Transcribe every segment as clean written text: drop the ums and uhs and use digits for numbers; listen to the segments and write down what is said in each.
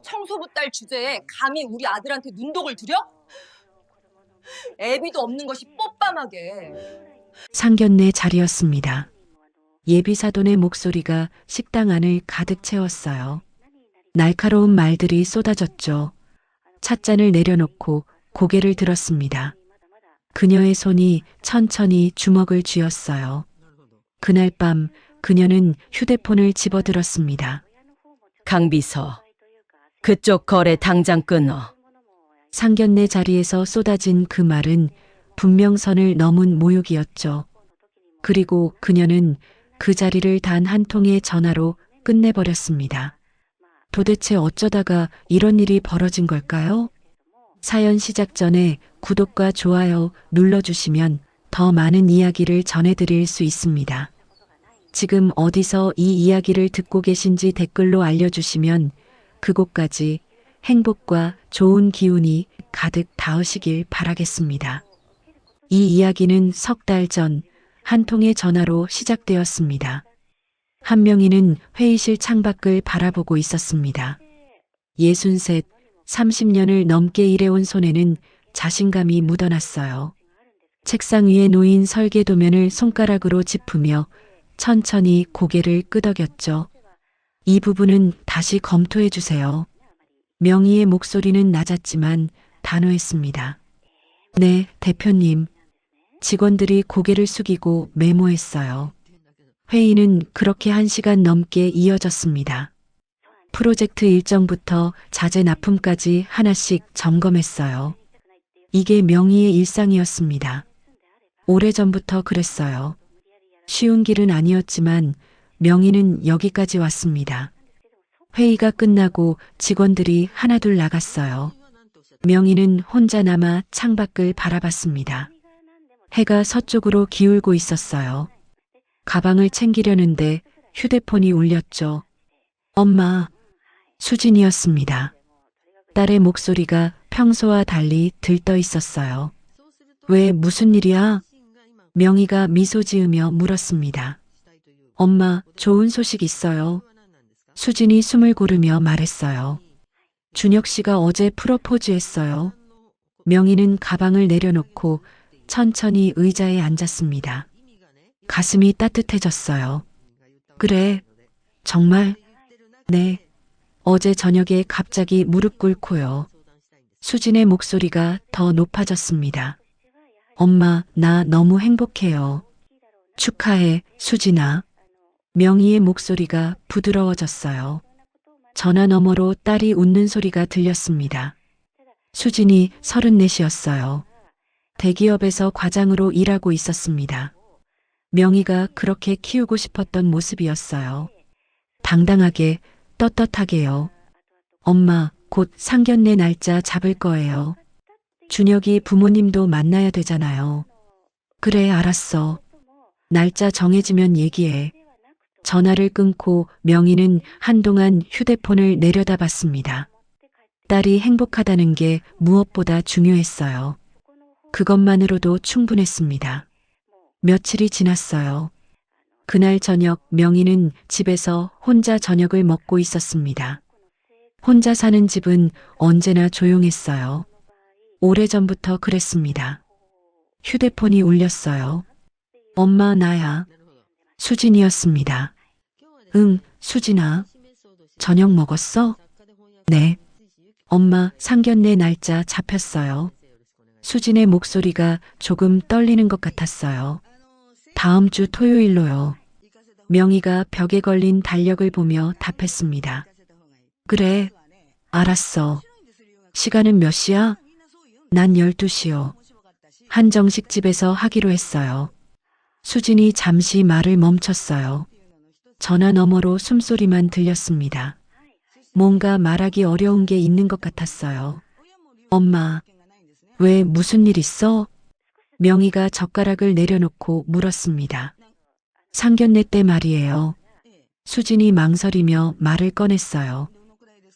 청소부 딸 주제에 감히 우리 아들한테 눈독을 들여? 애비도 없는 것이 뽀빠하게. 상견례 자리였습니다. 예비사돈의 목소리가 식당 안을 가득 채웠어요. 날카로운 말들이 쏟아졌죠. 찻잔을 내려놓고 고개를 들었습니다. 그녀의 손이 천천히 주먹을 쥐었어요. 그날 밤 그녀는 휴대폰을 집어들었습니다. 강비서, 그쪽 거래 당장 끊어. 상견례 자리에서 쏟아진 그 말은 분명 선을 넘은 모욕이었죠. 그리고 그녀는 그 자리를 단 한 통의 전화로 끝내버렸습니다. 도대체 어쩌다가 이런 일이 벌어진 걸까요? 사연 시작 전에 구독과 좋아요 눌러주시면 더 많은 이야기를 전해드릴 수 있습니다. 지금 어디서 이 이야기를 듣고 계신지 댓글로 알려주시면 그곳까지 행복과 좋은 기운이 가득 닿으시길 바라겠습니다. 이 이야기는 석 달 전 한 통의 전화로 시작되었습니다. 한명희는 회의실 창밖을 바라보고 있었습니다. 63, 30년을 넘게 일해온 손에는 자신감이 묻어났어요. 책상 위에 놓인 설계 도면을 손가락으로 짚으며 천천히 고개를 끄덕였죠. 이 부분은 다시 검토해 주세요. 명희의 목소리는 낮았지만 단호했습니다. 네, 대표님. 직원들이 고개를 숙이고 메모했어요. 회의는 그렇게 1시간 넘게 이어졌습니다. 프로젝트 일정부터 자재 납품까지 하나씩 점검했어요. 이게 명희의 일상이었습니다. 오래전부터 그랬어요. 쉬운 길은 아니었지만 명희는 여기까지 왔습니다. 회의가 끝나고 직원들이 하나둘 나갔어요. 명희는 혼자 남아 창밖을 바라봤습니다. 해가 서쪽으로 기울고 있었어요. 가방을 챙기려는데 휴대폰이 울렸죠. 엄마, 수진이었습니다. 딸의 목소리가 평소와 달리 들떠 있었어요. 왜 무슨 일이야? 명희가 미소 지으며 물었습니다. 엄마, 좋은 소식 있어요. 수진이 숨을 고르며 말했어요. 준혁 씨가 어제 프로포즈했어요. 명희는 가방을 내려놓고 천천히 의자에 앉았습니다. 가슴이 따뜻해졌어요. 그래, 정말? 네. 어제 저녁에 갑자기 무릎 꿇고요. 수진의 목소리가 더 높아졌습니다. 엄마, 나 너무 행복해요. 축하해, 수진아. 명희의 목소리가 부드러워졌어요. 전화 너머로 딸이 웃는 소리가 들렸습니다. 수진이 34이었어요. 대기업에서 과장으로 일하고 있었습니다. 명희가 그렇게 키우고 싶었던 모습이었어요. 당당하게, 떳떳하게요. 엄마, 곧 상견례 날짜 잡을 거예요. 준혁이 부모님도 만나야 되잖아요. 그래, 알았어. 날짜 정해지면 얘기해. 전화를 끊고 명희는 한동안 휴대폰을 내려다봤습니다. 딸이 행복하다는 게 무엇보다 중요했어요. 그것만으로도 충분했습니다. 며칠이 지났어요. 그날 저녁 명희는 집에서 혼자 저녁을 먹고 있었습니다. 혼자 사는 집은 언제나 조용했어요. 오래전부터 그랬습니다. 휴대폰이 울렸어요. 엄마, 나야. 수진이었습니다. 응, 수진아. 저녁 먹었어? 네. 엄마, 상견례 날짜 잡혔어요. 수진의 목소리가 조금 떨리는 것 같았어요. 다음 주 토요일로요. 명희가 벽에 걸린 달력을 보며 답했습니다. 그래, 알았어. 시간은 몇 시야? 난 12시요. 한정식집에서 하기로 했어요. 수진이 잠시 말을 멈췄어요. 전화 너머로 숨소리만 들렸습니다. 뭔가 말하기 어려운 게 있는 것 같았어요. 엄마, 왜 무슨 일 있어? 명희가 젓가락을 내려놓고 물었습니다. 상견례 때 말이에요. 수진이 망설이며 말을 꺼냈어요.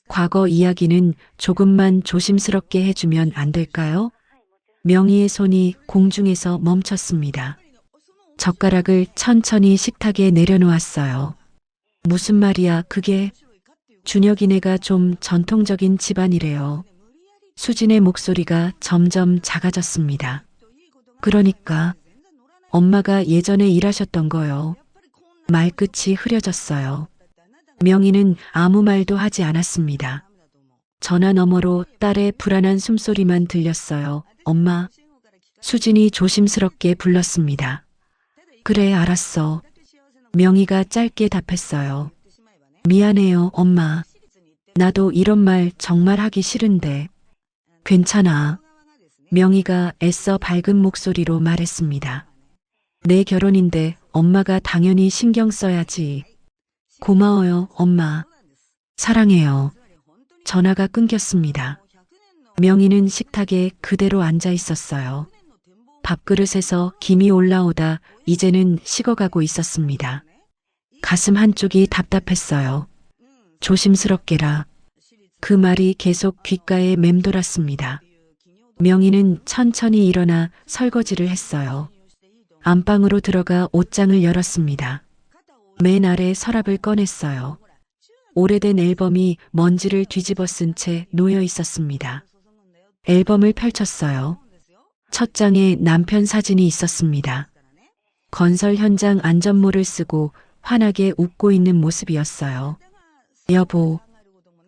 과거 이야기는 조금만 조심스럽게 해주면 안 될까요? 명희의 손이 공중에서 멈췄습니다. 젓가락을 천천히 식탁에 내려놓았어요. 무슨 말이야, 그게? 준혁이네가 좀 전통적인 집안이래요. 수진의 목소리가 점점 작아졌습니다. 그러니까 엄마가 예전에 일하셨던 거요. 말끝이 흐려졌어요. 명희는 아무 말도 하지 않았습니다. 전화 너머로 딸의 불안한 숨소리만 들렸어요. 엄마. 수진이 조심스럽게 불렀습니다. 그래, 알았어. 명희가 짧게 답했어요. 미안해요, 엄마. 나도 이런 말 정말 하기 싫은데. 괜찮아. 명희가 애써 밝은 목소리로 말했습니다. 내 결혼인데 엄마가 당연히 신경 써야지. 고마워요, 엄마. 사랑해요. 전화가 끊겼습니다. 명희는 식탁에 그대로 앉아 있었어요. 밥그릇에서 김이 올라오다 이제는 식어가고 있었습니다. 가슴 한쪽이 답답했어요. 조심스럽게라. 그 말이 계속 귓가에 맴돌았습니다. 명희는 천천히 일어나 설거지를 했어요. 안방으로 들어가 옷장을 열었습니다. 맨 아래 서랍을 꺼냈어요. 오래된 앨범이 먼지를 뒤집어 쓴 채 놓여 있었습니다. 앨범을 펼쳤어요. 첫 장에 남편 사진이 있었습니다. 건설 현장 안전모를 쓰고 환하게 웃고 있는 모습이었어요. 여보.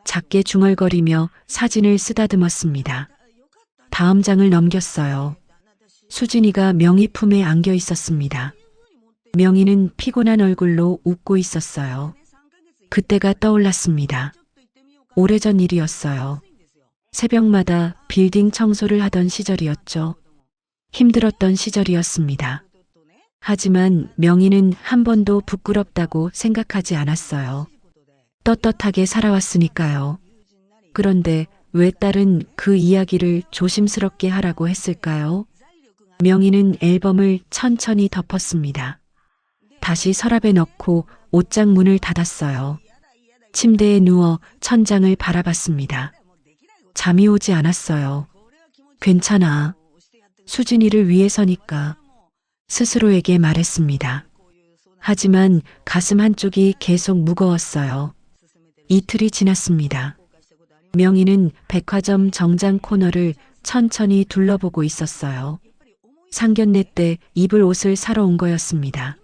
작게 중얼거리며 사진을 쓰다듬었습니다. 다음 장을 넘겼어요. 수진이가 명희 품에 안겨 있었습니다. 명희는 피곤한 얼굴로 웃고 있었어요. 그때가 떠올랐습니다. 오래전 일이었어요. 새벽마다 빌딩 청소를 하던 시절이었죠. 힘들었던 시절이었습니다. 하지만 명희는 한 번도 부끄럽다고 생각하지 않았어요. 떳떳하게 살아왔으니까요. 그런데 왜 딸은 그 이야기를 조심스럽게 하라고 했을까요? 명희는 앨범을 천천히 덮었습니다. 다시 서랍에 넣고 옷장 문을 닫았어요. 침대에 누워 천장을 바라봤습니다. 잠이 오지 않았어요. 괜찮아. 수진이를 위해서니까 스스로에게 말했습니다. 하지만 가슴 한쪽이 계속 무거웠어요. 이틀이 지났습니다. 명희는 백화점 정장 코너를 천천히 둘러보고 있었어요. 상견례 때 입을 옷을 사러 온 거였습니다.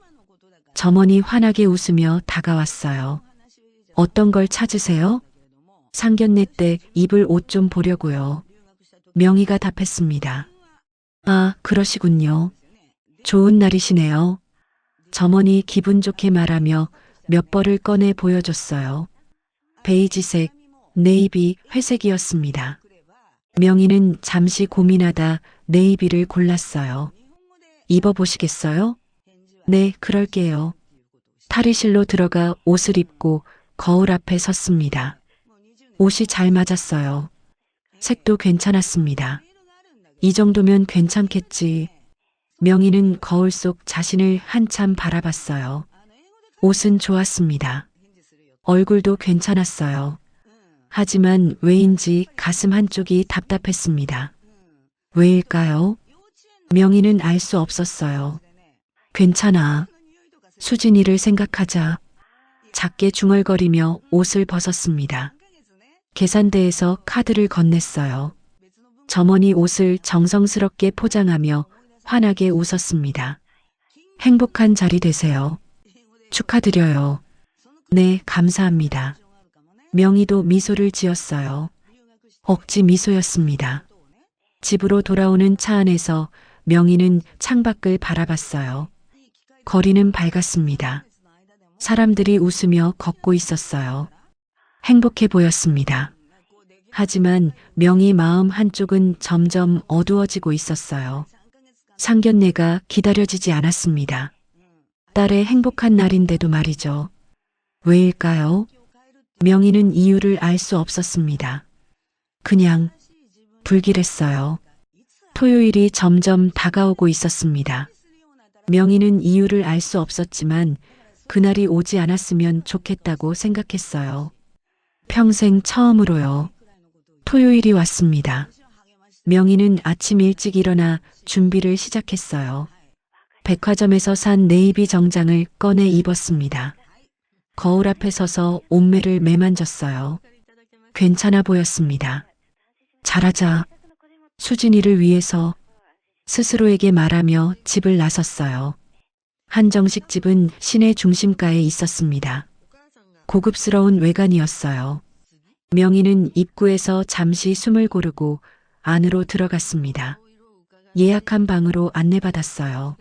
점원이 환하게 웃으며 다가왔어요. 어떤 걸 찾으세요? 상견례 때 입을 옷 좀 보려고요. 명희가 답했습니다. 아, 그러시군요. 좋은 날이시네요. 점원이 기분 좋게 말하며 몇 벌을 꺼내 보여줬어요. 베이지색, 네이비, 회색이었습니다. 명희는 잠시 고민하다 네이비를 골랐어요. 입어보시겠어요? 네, 그럴게요. 탈의실로 들어가 옷을 입고 거울 앞에 섰습니다. 옷이 잘 맞았어요. 색도 괜찮았습니다. 이 정도면 괜찮겠지. 명희는 거울 속 자신을 한참 바라봤어요. 옷은 좋았습니다. 얼굴도 괜찮았어요. 하지만 왜인지 가슴 한쪽이 답답했습니다. 왜일까요? 명희는 알 수 없었어요. 괜찮아. 수진이를 생각하자. 작게 중얼거리며 옷을 벗었습니다. 계산대에서 카드를 건넸어요. 점원이 옷을 정성스럽게 포장하며 환하게 웃었습니다. 행복한 자리 되세요. 축하드려요. 네, 감사합니다. 명희도 미소를 지었어요. 억지 미소였습니다. 집으로 돌아오는 차 안에서 명희는 창밖을 바라봤어요. 거리는 밝았습니다. 사람들이 웃으며 걷고 있었어요. 행복해 보였습니다. 하지만 명희 마음 한쪽은 점점 어두워지고 있었어요. 상견례가 기다려지지 않았습니다. 딸의 행복한 날인데도 말이죠. 왜일까요? 명희는 이유를 알 수 없었습니다. 그냥 불길했어요. 토요일이 점점 다가오고 있었습니다. 명희는 이유를 알 수 없었지만 그날이 오지 않았으면 좋겠다고 생각했어요. 평생 처음으로요. 토요일이 왔습니다. 명희는 아침 일찍 일어나 준비를 시작했어요. 백화점에서 산 네이비 정장을 꺼내 입었습니다. 거울 앞에 서서 옷매를 매만졌어요. 괜찮아 보였습니다. 잘하자. 수진이를 위해서 스스로에게 말하며 집을 나섰어요. 한정식 집은 시내 중심가에 있었습니다. 고급스러운 외관이었어요. 명희는 입구에서 잠시 숨을 고르고 안으로 들어갔습니다. 예약한 방으로 안내받았어요.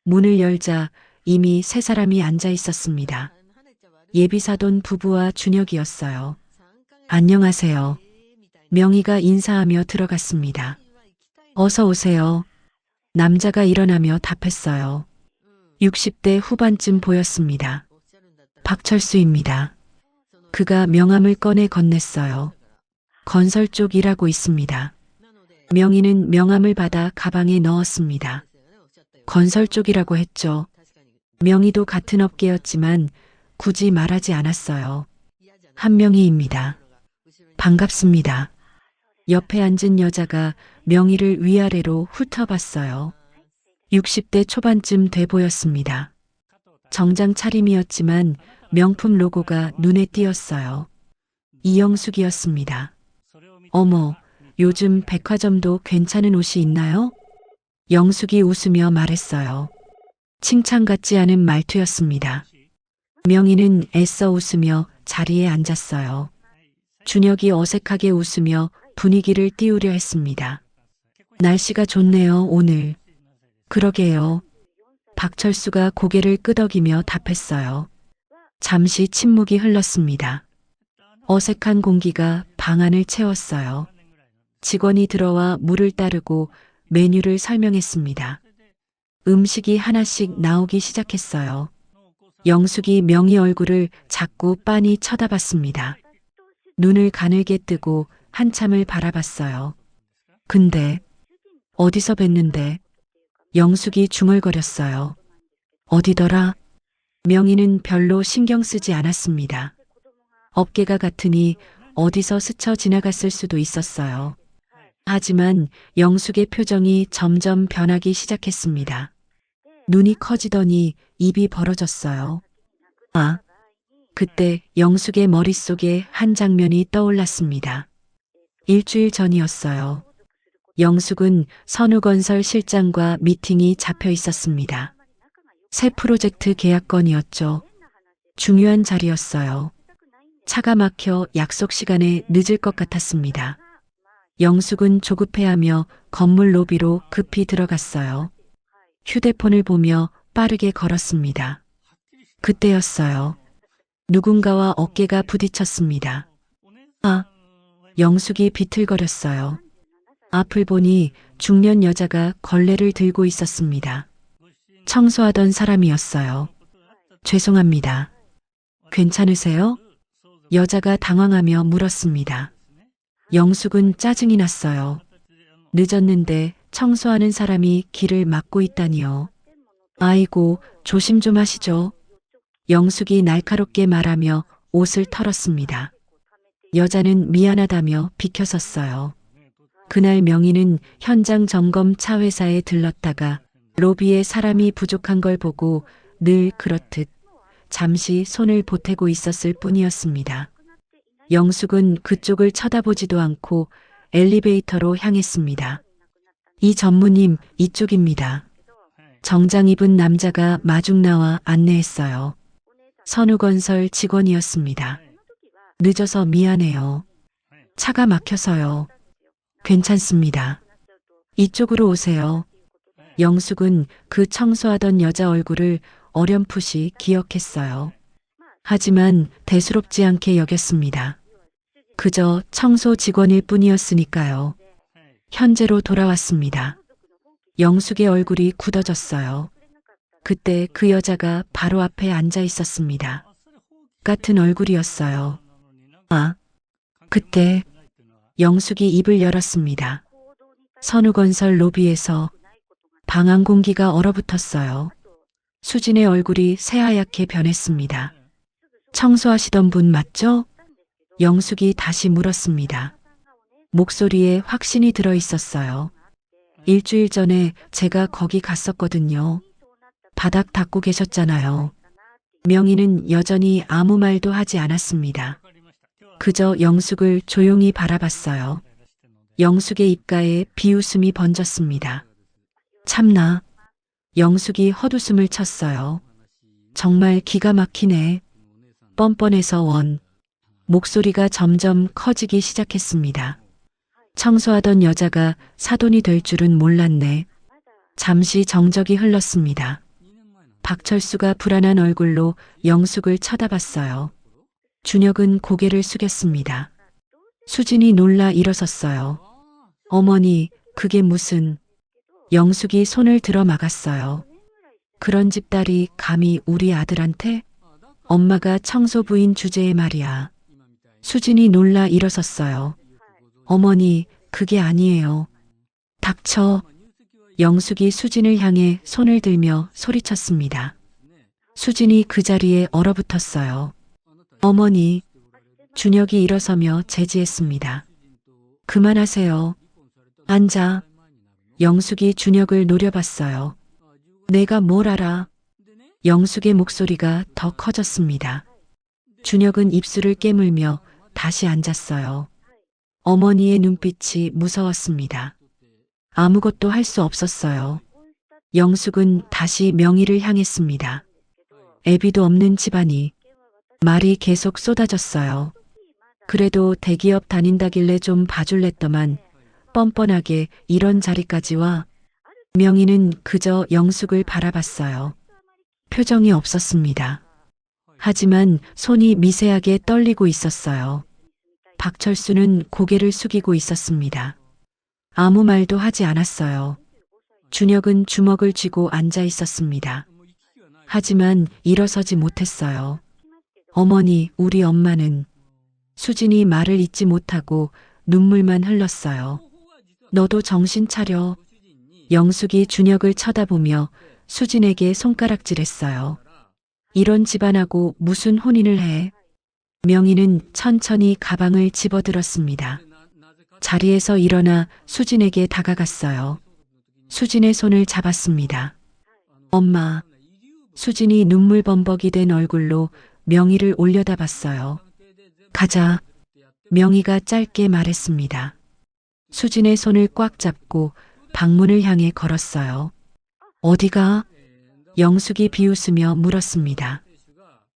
문을 열자 이미 세 사람이 앉아 있었습니다. 예비사돈 부부와 준혁이었어요. 안녕하세요. 명희가 인사하며 들어갔습니다. 어서 오세요. 남자가 일어나며 답했어요. 60대 후반쯤 보였습니다. 박철수입니다. 그가 명함을 꺼내 건넸어요. 건설 쪽 일하고 있습니다. 명희는 명함을 받아 가방에 넣었습니다. 건설 쪽이라고 했죠. 명희도 같은 업계였지만 굳이 말하지 않았어요. 한명희입니다. 반갑습니다. 옆에 앉은 여자가 명희를 위아래로 훑어봤어요. 60대 초반쯤 돼 보였습니다. 정장 차림이었지만 명품 로고가 눈에 띄었어요. 이영숙이었습니다. 어머, 요즘 백화점도 괜찮은 옷이 있나요? 영숙이 웃으며 말했어요. 칭찬 같지 않은 말투였습니다. 명희는 애써 웃으며 자리에 앉았어요. 준혁이 어색하게 웃으며 분위기를 띄우려 했습니다. 날씨가 좋네요, 오늘. 그러게요. 박철수가 고개를 끄덕이며 답했어요. 잠시 침묵이 흘렀습니다. 어색한 공기가 방 안을 채웠어요. 직원이 들어와 물을 따르고 메뉴를 설명했습니다. 음식이 하나씩 나오기 시작했어요. 영숙이 명희 얼굴을 자꾸 빤히 쳐다봤습니다. 눈을 가늘게 뜨고 한참을 바라봤어요. 근데 어디서 뵀는데? 영숙이 중얼거렸어요. 어디더라? 명희는 별로 신경 쓰지 않았습니다. 업계가 같으니 어디서 스쳐 지나갔을 수도 있었어요. 하지만 영숙의 표정이 점점 변하기 시작했습니다. 눈이 커지더니 입이 벌어졌어요. 아, 그때 영숙의 머릿속에 한 장면이 떠올랐습니다. 일주일 전이었어요. 영숙은 선우건설 실장과 미팅이 잡혀 있었습니다. 새 프로젝트 계약건이었죠. 중요한 자리였어요. 차가 막혀 약속 시간에 늦을 것 같았습니다. 영숙은 조급해하며 건물 로비로 급히 들어갔어요. 휴대폰을 보며 빠르게 걸었습니다. 그때였어요. 누군가와 어깨가 부딪혔습니다. 아, 영숙이 비틀거렸어요. 앞을 보니 중년 여자가 걸레를 들고 있었습니다. 청소하던 사람이었어요. 죄송합니다. 괜찮으세요? 여자가 당황하며 물었습니다. 영숙은 짜증이 났어요. 늦었는데 청소하는 사람이 길을 막고 있다니요. 아이고, 조심 좀 하시죠. 영숙이 날카롭게 말하며 옷을 털었습니다. 여자는 미안하다며 비켜섰어요. 그날 명희는 현장 점검 차 회사에 들렀다가 로비에 사람이 부족한 걸 보고 늘 그렇듯 잠시 손을 보태고 있었을 뿐이었습니다. 영숙은 그쪽을 쳐다보지도 않고 엘리베이터로 향했습니다. 이 전무님, 이쪽입니다. 정장 입은 남자가 마중 나와 안내했어요. 선우건설 직원이었습니다. 늦어서 미안해요. 차가 막혀서요. 괜찮습니다. 이쪽으로 오세요. 영숙은 그 청소하던 여자 얼굴을 어렴풋이 기억했어요. 하지만 대수롭지 않게 여겼습니다. 그저 청소 직원일 뿐이었으니까요. 현재로 돌아왔습니다. 영숙의 얼굴이 굳어졌어요. 그때 그 여자가 바로 앞에 앉아 있었습니다. 같은 얼굴이었어요. 아, 그때 영숙이 입을 열었습니다. 선우건설 로비에서 방안 공기가 얼어붙었어요. 수진의 얼굴이 새하얗게 변했습니다. 청소하시던 분 맞죠? 영숙이 다시 물었습니다. 목소리에 확신이 들어 있었어요. 일주일 전에 제가 거기 갔었거든요. 바닥 닦고 계셨잖아요. 명희는 여전히 아무 말도 하지 않았습니다. 그저 영숙을 조용히 바라봤어요. 영숙의 입가에 비웃음이 번졌습니다. 참나. 영숙이 헛웃음을 쳤어요. 정말 기가 막히네. 뻔뻔해서 원. 목소리가 점점 커지기 시작했습니다. 청소하던 여자가 사돈이 될 줄은 몰랐네. 잠시 정적이 흘렀습니다. 박철수가 불안한 얼굴로 영숙을 쳐다봤어요. 준혁은 고개를 숙였습니다. 수진이 놀라 일어섰어요. 어머니, 그게 무슨... 영숙이 손을 들어 막았어요. 그런 집 딸이 감히 우리 아들한테? 엄마가 청소부인 주제에 말이야. 수진이 놀라 일어섰어요. 어머니, 그게 아니에요. 닥쳐. 영숙이 수진을 향해 손을 들며 소리쳤습니다. 수진이 그 자리에 얼어붙었어요. 어머니. 준혁이 일어서며 제지했습니다. 그만하세요. 앉아. 영숙이 준혁을 노려봤어요. 내가 뭘 알아? 영숙의 목소리가 더 커졌습니다. 준혁은 입술을 깨물며 다시 앉았어요. 어머니의 눈빛이 무서웠습니다. 아무것도 할 수 없었어요. 영숙은 다시 명희를 향했습니다. 애비도 없는 집안이. 말이 계속 쏟아졌어요. 그래도 대기업 다닌다길래 좀 봐줄랬더만 뻔뻔하게 이런 자리까지 와. 명희는 그저 영숙을 바라봤어요. 표정이 없었습니다. 하지만 손이 미세하게 떨리고 있었어요. 박철수는 고개를 숙이고 있었습니다. 아무 말도 하지 않았어요. 준혁은 주먹을 쥐고 앉아 있었습니다. 하지만 일어서지 못했어요. 어머니, 우리 엄마는... 수진이 말을 잇지 못하고 눈물만 흘렀어요. 너도 정신 차려. 영숙이 준혁을 쳐다보며 수진에게 손가락질했어요. 이런 집안하고 무슨 혼인을 해? 명희는 천천히 가방을 집어들었습니다. 자리에서 일어나 수진에게 다가갔어요. 수진의 손을 잡았습니다. 엄마. 수진이 눈물범벅이 된 얼굴로 명희를 올려다봤어요. 가자. 명희가 짧게 말했습니다. 수진의 손을 꽉 잡고 방문을 향해 걸었어요. 어디가? 영숙이 비웃으며 물었습니다.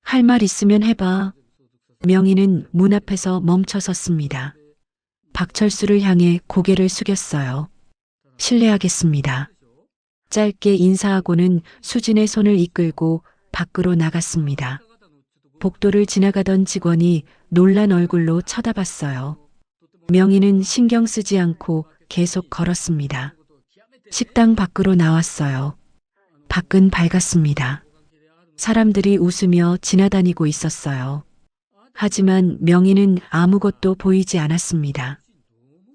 할 말 있으면 해봐. 명희는 문 앞에서 멈춰 섰습니다. 박철수를 향해 고개를 숙였어요. 실례하겠습니다. 짧게 인사하고는 수진의 손을 이끌고 밖으로 나갔습니다. 복도를 지나가던 직원이 놀란 얼굴로 쳐다봤어요. 명희는 신경 쓰지 않고 계속 걸었습니다. 식당 밖으로 나왔어요. 밖은 밝았습니다. 사람들이 웃으며 지나다니고 있었어요. 하지만 명희는 아무것도 보이지 않았습니다.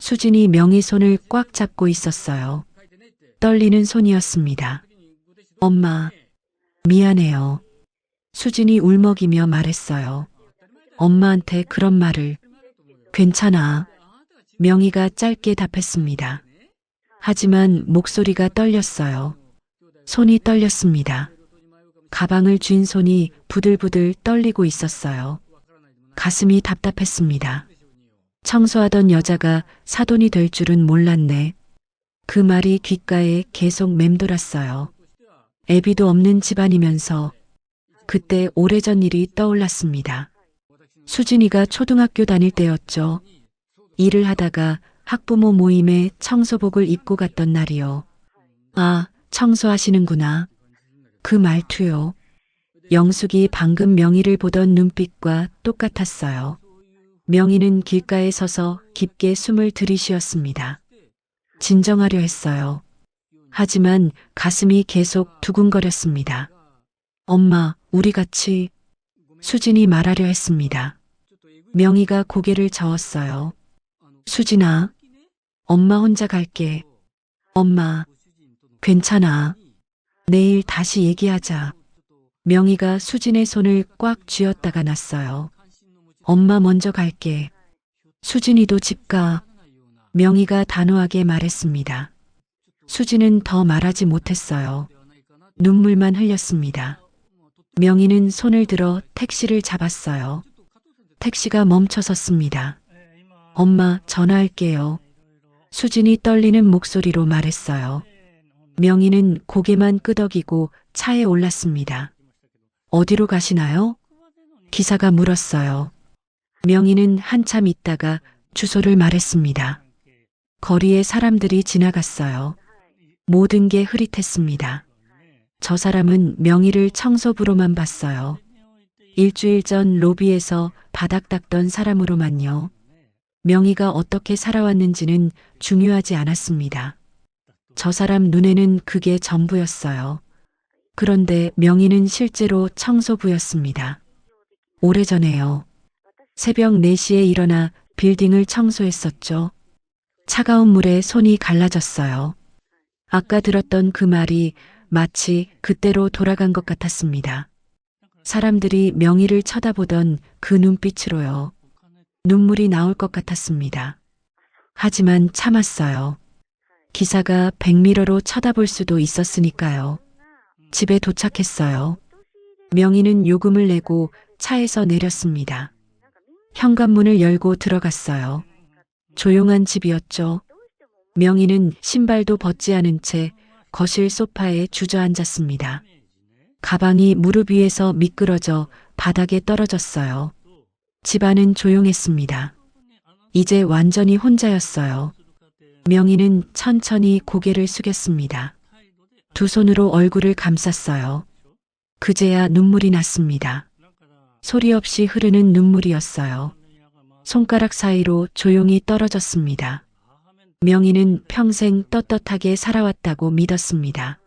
수진이 명희 손을 꽉 잡고 있었어요. 떨리는 손이었습니다. 엄마, 미안해요. 수진이 울먹이며 말했어요. 엄마한테 그런 말을. 괜찮아. 명희가 짧게 답했습니다. 하지만 목소리가 떨렸어요. 손이 떨렸습니다. 가방을 쥔 손이 부들부들 떨리고 있었어요. 가슴이 답답했습니다. 청소하던 여자가 사돈이 될 줄은 몰랐네. 그 말이 귓가에 계속 맴돌았어요. 애비도 없는 집안이면서 그때 오래전 일이 떠올랐습니다. 수진이가 초등학교 다닐 때였죠. 일을 하다가 학부모 모임에 청소복을 입고 갔던 날이요. 아, 청소하시는구나. 그 말투요. 영숙이 방금 명희를 보던 눈빛과 똑같았어요. 명희는 길가에 서서 깊게 숨을 들이쉬었습니다. 진정하려 했어요. 하지만 가슴이 계속 두근거렸습니다. 엄마, 우리 같이... 수진이 말하려 했습니다. 명희가 고개를 저었어요. 수진아, 엄마 혼자 갈게. 엄마, 괜찮아. 내일 다시 얘기하자. 명희가 수진의 손을 꽉 쥐었다가 났어요. 엄마 먼저 갈게. 수진이도 집 가. 명희가 단호하게 말했습니다. 수진은 더 말하지 못했어요. 눈물만 흘렸습니다. 명희는 손을 들어 택시를 잡았어요. 택시가 멈춰섰습니다. 엄마, 전화할게요. 수진이 떨리는 목소리로 말했어요. 명희는 고개만 끄덕이고 차에 올랐습니다. 어디로 가시나요? 기사가 물었어요. 명희는 한참 있다가 주소를 말했습니다. 거리에 사람들이 지나갔어요. 모든 게 흐릿했습니다. 저 사람은 명희를 청소부로만 봤어요. 일주일 전 로비에서 바닥 닦던 사람으로만요. 명희가 어떻게 살아왔는지는 중요하지 않았습니다. 저 사람 눈에는 그게 전부였어요. 그런데 명희는 실제로 청소부였습니다. 오래전에요. 새벽 4시에 일어나 빌딩을 청소했었죠. 차가운 물에 손이 갈라졌어요. 아까 들었던 그 말이 마치 그때로 돌아간 것 같았습니다. 사람들이 명희를 쳐다보던 그 눈빛으로요. 눈물이 나올 것 같았습니다. 하지만 참았어요. 기사가 백미러로 쳐다볼 수도 있었으니까요. 집에 도착했어요. 명희는 요금을 내고 차에서 내렸습니다. 현관문을 열고 들어갔어요. 조용한 집이었죠. 명희는 신발도 벗지 않은 채 거실 소파에 주저앉았습니다. 가방이 무릎 위에서 미끄러져 바닥에 떨어졌어요. 집안은 조용했습니다. 이제 완전히 혼자였어요. 명희는 천천히 고개를 숙였습니다. 두 손으로 얼굴을 감쌌어요. 그제야 눈물이 났습니다. 소리 없이 흐르는 눈물이었어요. 손가락 사이로 조용히 떨어졌습니다. 명희는 평생 떳떳하게 살아왔다고 믿었습니다.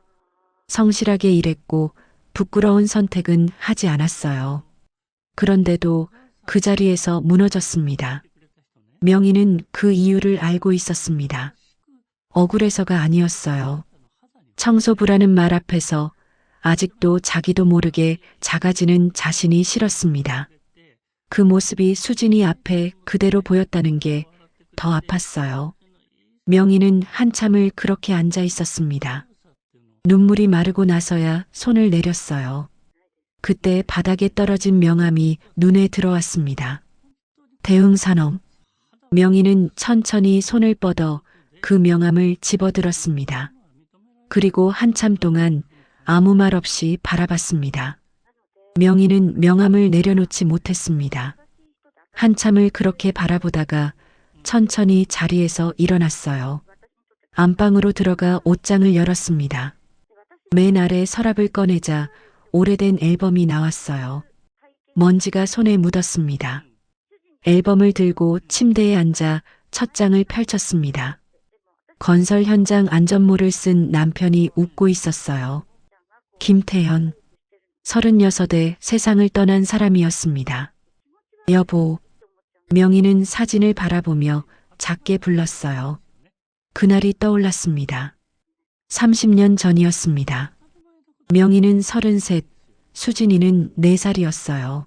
성실하게 일했고 부끄러운 선택은 하지 않았어요. 그런데도 그 자리에서 무너졌습니다. 명희는 그 이유를 알고 있었습니다. 억울해서가 아니었어요. 청소부라는 말 앞에서 아직도 자기도 모르게 작아지는 자신이 싫었습니다. 그 모습이 수진이 앞에 그대로 보였다는 게 더 아팠어요. 명희는 한참을 그렇게 앉아 있었습니다. 눈물이 마르고 나서야 손을 내렸어요. 그때 바닥에 떨어진 명함이 눈에 들어왔습니다. 대흥산업. 명희는 천천히 손을 뻗어 그 명함을 집어들었습니다. 그리고 한참 동안 아무 말 없이 바라봤습니다. 명희는 명함을 내려놓지 못했습니다. 한참을 그렇게 바라보다가 천천히 자리에서 일어났어요. 안방으로 들어가 옷장을 열었습니다. 맨 아래 서랍을 꺼내자 오래된 앨범이 나왔어요. 먼지가 손에 묻었습니다. 앨범을 들고 침대에 앉아 첫 장을 펼쳤습니다. 건설 현장 안전모를 쓴 남편이 웃고 있었어요. 김태현. 36에 세상을 떠난 사람이었습니다. 여보. 명희는 사진을 바라보며 작게 불렀어요. 그날이 떠올랐습니다. 30년 전이었습니다. 명희는 33, 수진이는 4살이었어요.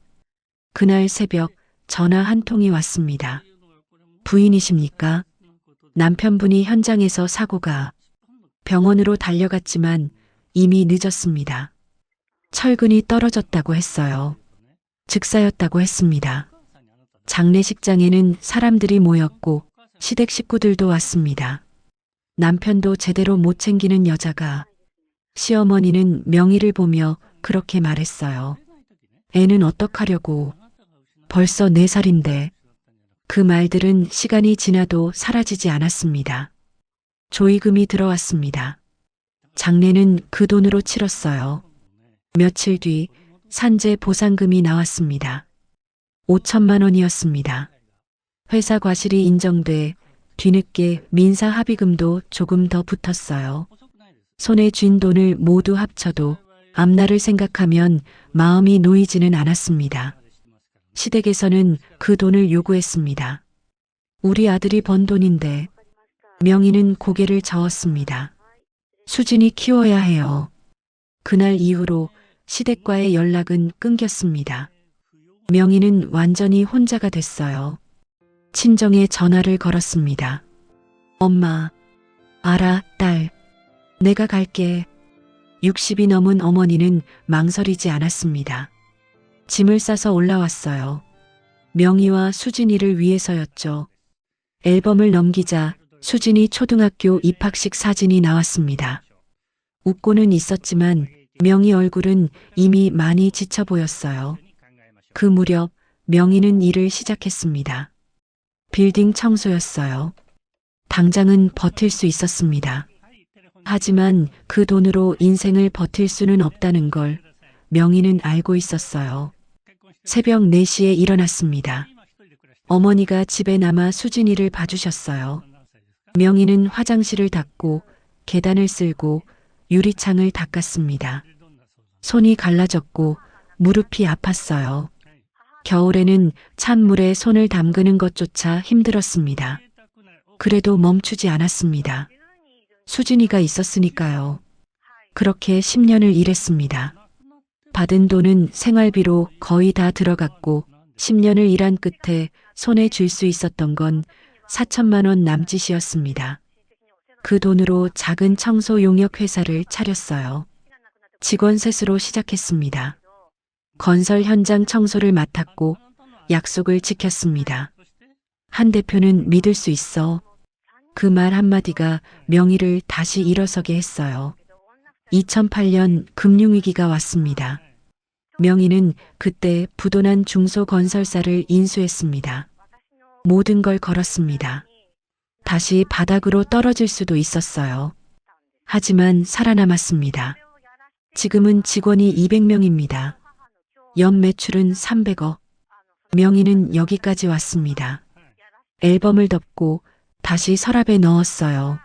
그날 새벽 전화 한 통이 왔습니다. 부인이십니까? 남편분이 현장에서 사고가 병원으로 달려갔지만 이미 늦었습니다. 철근이 떨어졌다고 했어요. 즉사였다고 했습니다. 장례식장에는 사람들이 모였고 시댁 식구들도 왔습니다. 남편도 제대로 못 챙기는 여자가 시어머니는 명희를 보며 그렇게 말했어요. 애는 어떡하려고. 벌써 4살인데. 그 말들은 시간이 지나도 사라지지 않았습니다. 조의금이 들어왔습니다. 장례는 그 돈으로 치렀어요. 며칠 뒤 산재 보상금이 나왔습니다. 5천만 원이었습니다. 회사 과실이 인정돼 뒤늦게 민사 합의금도 조금 더 붙었어요. 손에 쥔 돈을 모두 합쳐도 앞날을 생각하면 마음이 놓이지는 않았습니다. 시댁에서는 그 돈을 요구했습니다. 우리 아들이 번 돈인데. 명희는 고개를 저었습니다. 수진이 키워야 해요. 그날 이후로 시댁과의 연락은 끊겼습니다. 명희는 완전히 혼자가 됐어요. 친정에 전화를 걸었습니다. 엄마, 알아, 딸. 내가 갈게. 60이 넘은 어머니는 망설이지 않았습니다. 짐을 싸서 올라왔어요. 명희와 수진이를 위해서였죠. 앨범을 넘기자 수진이 초등학교 입학식 사진이 나왔습니다. 웃고는 있었지만 명희 얼굴은 이미 많이 지쳐 보였어요. 그 무렵 명희는 일을 시작했습니다. 빌딩 청소였어요. 당장은 버틸 수 있었습니다. 하지만 그 돈으로 인생을 버틸 수는 없다는 걸 명희는 알고 있었어요. 새벽 4시에 일어났습니다. 어머니가 집에 남아 수진이를 봐주셨어요. 명희는 화장실을 닦고 계단을 쓸고 유리창을 닦았습니다. 손이 갈라졌고 무릎이 아팠어요. 겨울에는 찬물에 손을 담그는 것조차 힘들었습니다. 그래도 멈추지 않았습니다. 수진이가 있었으니까요. 그렇게 10년을 일했습니다. 받은 돈은 생활비로 거의 다 들어갔고 10년을 일한 끝에 손에 쥘 수 있었던 건 4천만 원 남짓이었습니다. 그 돈으로 작은 청소 용역 회사를 차렸어요. 직원 셋으로 시작했습니다. 건설 현장 청소를 맡았고 약속을 지켰습니다. 한 대표는 믿을 수 있어. 그 말 한마디가 명희를 다시 일어서게 했어요. 2008년 금융위기가 왔습니다. 명희는 그때 부도난 중소건설사를 인수했습니다. 모든 걸 걸었습니다. 다시 바닥으로 떨어질 수도 있었어요. 하지만 살아남았습니다. 지금은 직원이 200명입니다. 연 매출은 300억. 명희는 여기까지 왔습니다. 앨범을 덮고 다시 서랍에 넣었어요.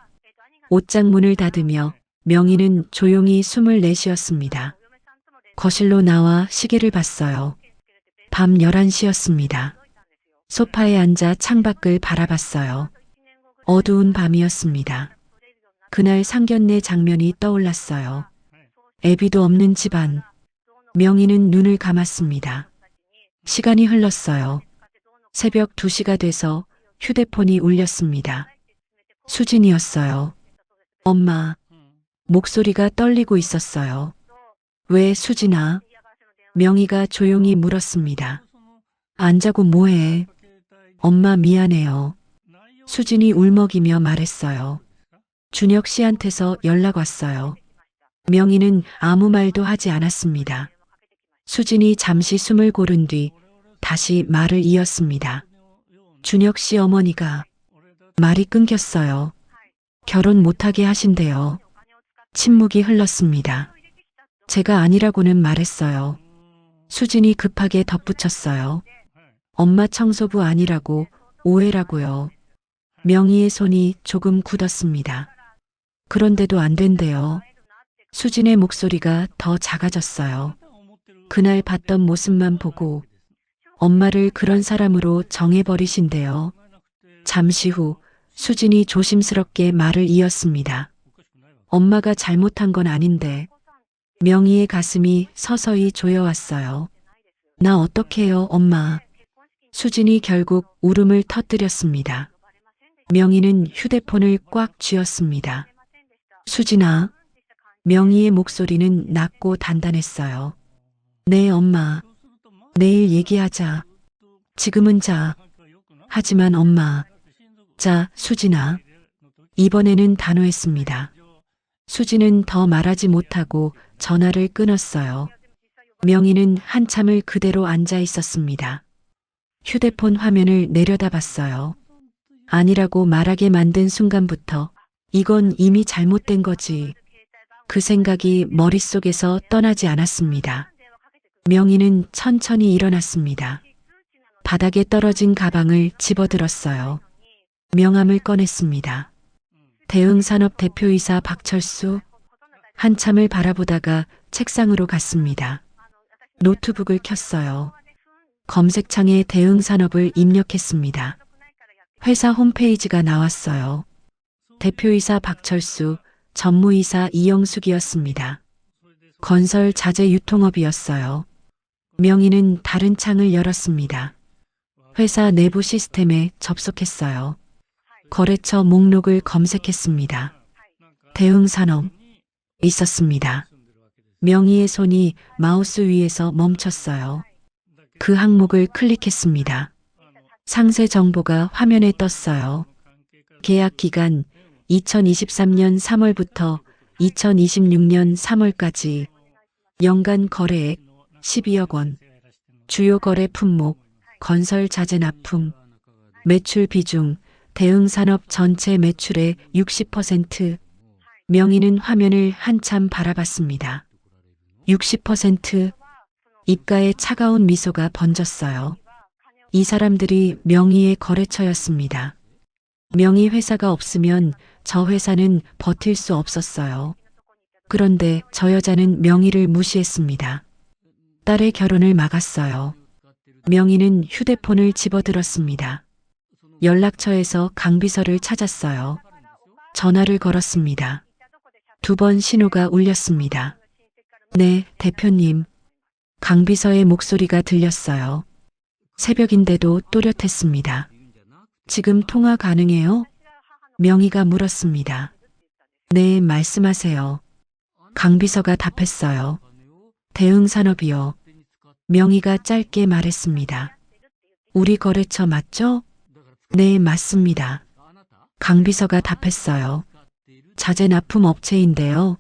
옷장 문을 닫으며 명희는 조용히 숨을 내쉬었습니다. 거실로 나와 시계를 봤어요. 밤 11시였습니다. 소파에 앉아 창밖을 바라봤어요. 어두운 밤이었습니다. 그날 상견례 장면이 떠올랐어요. 애비도 없는 집안. 명희는 눈을 감았습니다. 시간이 흘렀어요. 새벽 2시가 돼서 휴대폰이 울렸습니다. 수진이었어요. 엄마. 목소리가 떨리고 있었어요. 왜 수진아? 명희가 조용히 물었습니다. 안 자고 뭐해? 엄마 미안해요. 수진이 울먹이며 말했어요. 준혁 씨한테서 연락 왔어요. 명희는 아무 말도 하지 않았습니다. 수진이 잠시 숨을 고른 뒤 다시 말을 이었습니다. 준혁 씨 어머니가. 말이 끊겼어요. 결혼 못하게 하신대요. 침묵이 흘렀습니다. 제가 아니라고는 말했어요. 수진이 급하게 덧붙였어요. 엄마 청소부 아니라고, 오해라고요. 명희의 손이 조금 굳었습니다. 그런데도 안 된대요. 수진의 목소리가 더 작아졌어요. 그날 봤던 모습만 보고 엄마를 그런 사람으로 정해버리신대요. 잠시 후 수진이 조심스럽게 말을 이었습니다. 엄마가 잘못한 건 아닌데. 명희의 가슴이 서서히 조여왔어요. 나 어떡해요, 엄마. 수진이 결국 울음을 터뜨렸습니다. 명희는 휴대폰을 꽉 쥐었습니다. 수진아. 명희의 목소리는 낮고 단단했어요. 네, 엄마. 내일 얘기하자. 지금은 자. 하지만 엄마. 자, 수진아. 이번에는 단호했습니다. 수진은 더 말하지 못하고 전화를 끊었어요. 명희는 한참을 그대로 앉아 있었습니다. 휴대폰 화면을 내려다봤어요. 아니라고 말하게 만든 순간부터 이건 이미 잘못된 거지. 그 생각이 머릿속에서 떠나지 않았습니다. 명희는 천천히 일어났습니다. 바닥에 떨어진 가방을 집어들었어요. 명함을 꺼냈습니다. 대흥산업 대표이사 박철수. 한참을 바라보다가 책상으로 갔습니다. 노트북을 켰어요. 검색창에 대흥산업을 입력했습니다. 회사 홈페이지가 나왔어요. 대표이사 박철수, 전무이사 이영숙이었습니다. 건설 자재 유통업이었어요. 명희는 다른 창을 열었습니다. 회사 내부 시스템에 접속했어요. 거래처 목록을 검색했습니다. 대흥산업 있었습니다. 명희의 손이 마우스 위에서 멈췄어요. 그 항목을 클릭했습니다. 상세 정보가 화면에 떴어요. 계약 기간 2023년 3월부터 2026년 3월까지, 연간 거래액 12억 원, 주요 거래 품목 건설 자재 납품, 매출 비중 대응산업 전체 매출의 60%. 명희는 화면을 한참 바라봤습니다. 60%. 입가에 차가운 미소가 번졌어요. 이 사람들이 명희의 거래처였습니다. 명희 회사가 없으면 저 회사는 버틸 수 없었어요. 그런데 저 여자는 명희를 무시했습니다. 딸의 결혼을 막았어요. 명희는 휴대폰을 집어들었습니다. 연락처에서 강비서를 찾았어요. 전화를 걸었습니다. 2번 신호가 울렸습니다. 네, 대표님. 강비서의 목소리가 들렸어요. 새벽인데도 또렷했습니다. 지금 통화 가능해요? 명희가 물었습니다. 네, 말씀하세요. 강비서가 답했어요. 대응산업이요. 명희가 짧게 말했습니다. 우리 거래처 맞죠? 네, 맞습니다. 강비서가 답했어요. 자재 납품 업체인데요.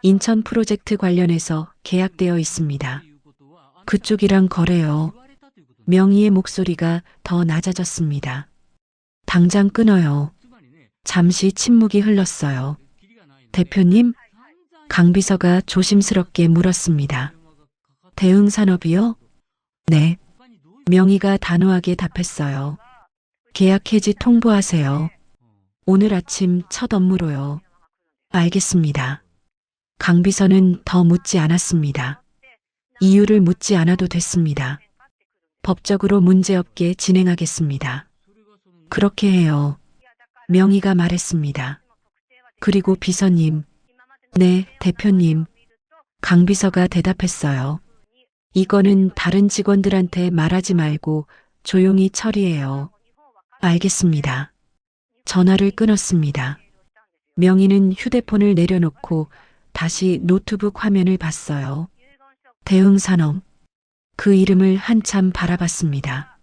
인천 프로젝트 관련해서 계약되어 있습니다. 그쪽이랑 거래요. 명희의 목소리가 더 낮아졌습니다. 당장 끊어요. 잠시 침묵이 흘렀어요. 대표님? 강비서가 조심스럽게 물었습니다. 대응산업이요? 네. 명희가 단호하게 답했어요. 계약 해지 통보하세요. 오늘 아침 첫 업무로요. 알겠습니다. 강비서는 더 묻지 않았습니다. 이유를 묻지 않아도 됐습니다. 법적으로 문제없게 진행하겠습니다. 그렇게 해요. 명희가 말했습니다. 그리고 비서님. 네, 대표님. 강비서가 대답했어요. 이거는 다른 직원들한테 말하지 말고 조용히 처리해요. 알겠습니다. 전화를 끊었습니다. 명희는 휴대폰을 내려놓고 다시 노트북 화면을 봤어요. 대응산업. 그 이름을 한참 바라봤습니다.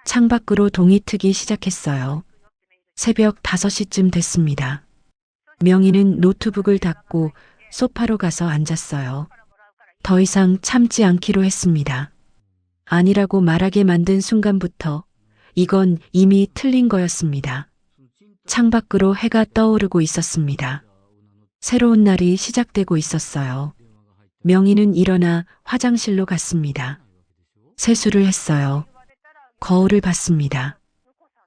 창밖으로 동이 트기 시작했어요. 새벽 5시쯤 됐습니다. 명희는 노트북을 닫고 소파로 가서 앉았어요. 더 이상 참지 않기로 했습니다. 아니라고 말하게 만든 순간부터 이건 이미 틀린 거였습니다. 창밖으로 해가 떠오르고 있었습니다. 새로운 날이 시작되고 있었어요. 명희는 일어나 화장실로 갔습니다. 세수를 했어요. 거울을 봤습니다.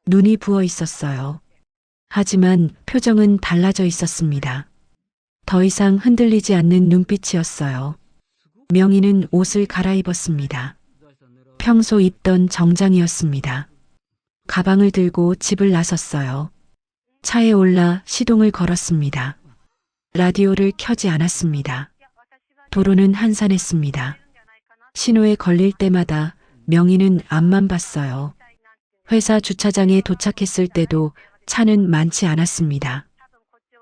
눈이 부어 있었어요. 하지만 표정은 달라져 있었습니다. 더 이상 흔들리지 않는 눈빛이었어요. 명희는 옷을 갈아입었습니다. 평소 입던 정장이었습니다. 가방을 들고 집을 나섰어요. 차에 올라 시동을 걸었습니다. 라디오를 켜지 않았습니다. 도로는 한산했습니다. 신호에 걸릴 때마다 명희는 앞만 봤어요. 회사 주차장에 도착했을 때도 차는 많지 않았습니다.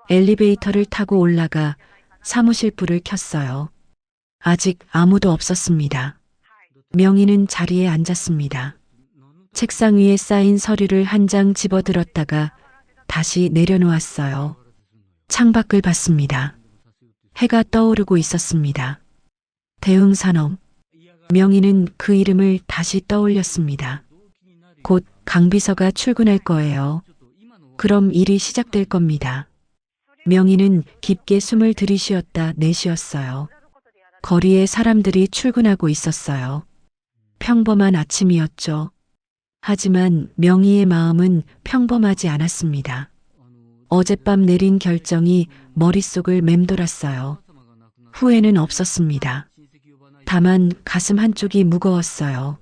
엘리베이터를 타고 올라가 사무실 불을 켰어요. 아직 아무도 없었습니다. 명희는 자리에 앉았습니다. 책상 위에 쌓인 서류를 한 장 집어들었다가 다시 내려놓았어요. 창밖을 봤습니다. 해가 떠오르고 있었습니다. 대응산업. 명희는 그 이름을 다시 떠올렸습니다. 곧 강비서가 출근할 거예요. 그럼 일이 시작될 겁니다. 명희는 깊게 숨을 들이쉬었다 내쉬었어요. 거리에 사람들이 출근하고 있었어요. 평범한 아침이었죠. 하지만 명희의 마음은 평범하지 않았습니다. 어젯밤 내린 결정이 머릿속을 맴돌았어요. 후회는 없었습니다. 다만 가슴 한쪽이 무거웠어요.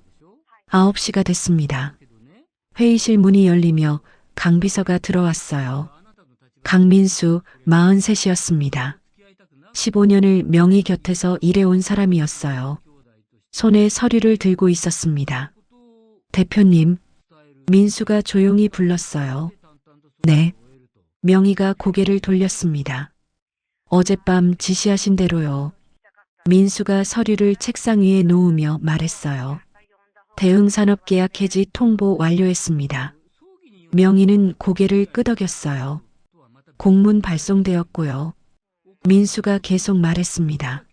9시가 됐습니다. 회의실 문이 열리며 강비서가 들어왔어요. 강민수 43이었습니다. 15년을 명희 곁에서 일해온 사람이었어요. 손에 서류를 들고 있었습니다. 대표님, 민수가 조용히 불렀어요. 네. 명희가 고개를 돌렸습니다. 어젯밤 지시하신 대로요. 민수가 서류를 책상 위에 놓으며 말했어요. 대흥산업계약 해지 통보 완료했습니다. 명의는 고개를 끄덕였어요. 공문 발송되었고요. 민수가 계속 말했습니다.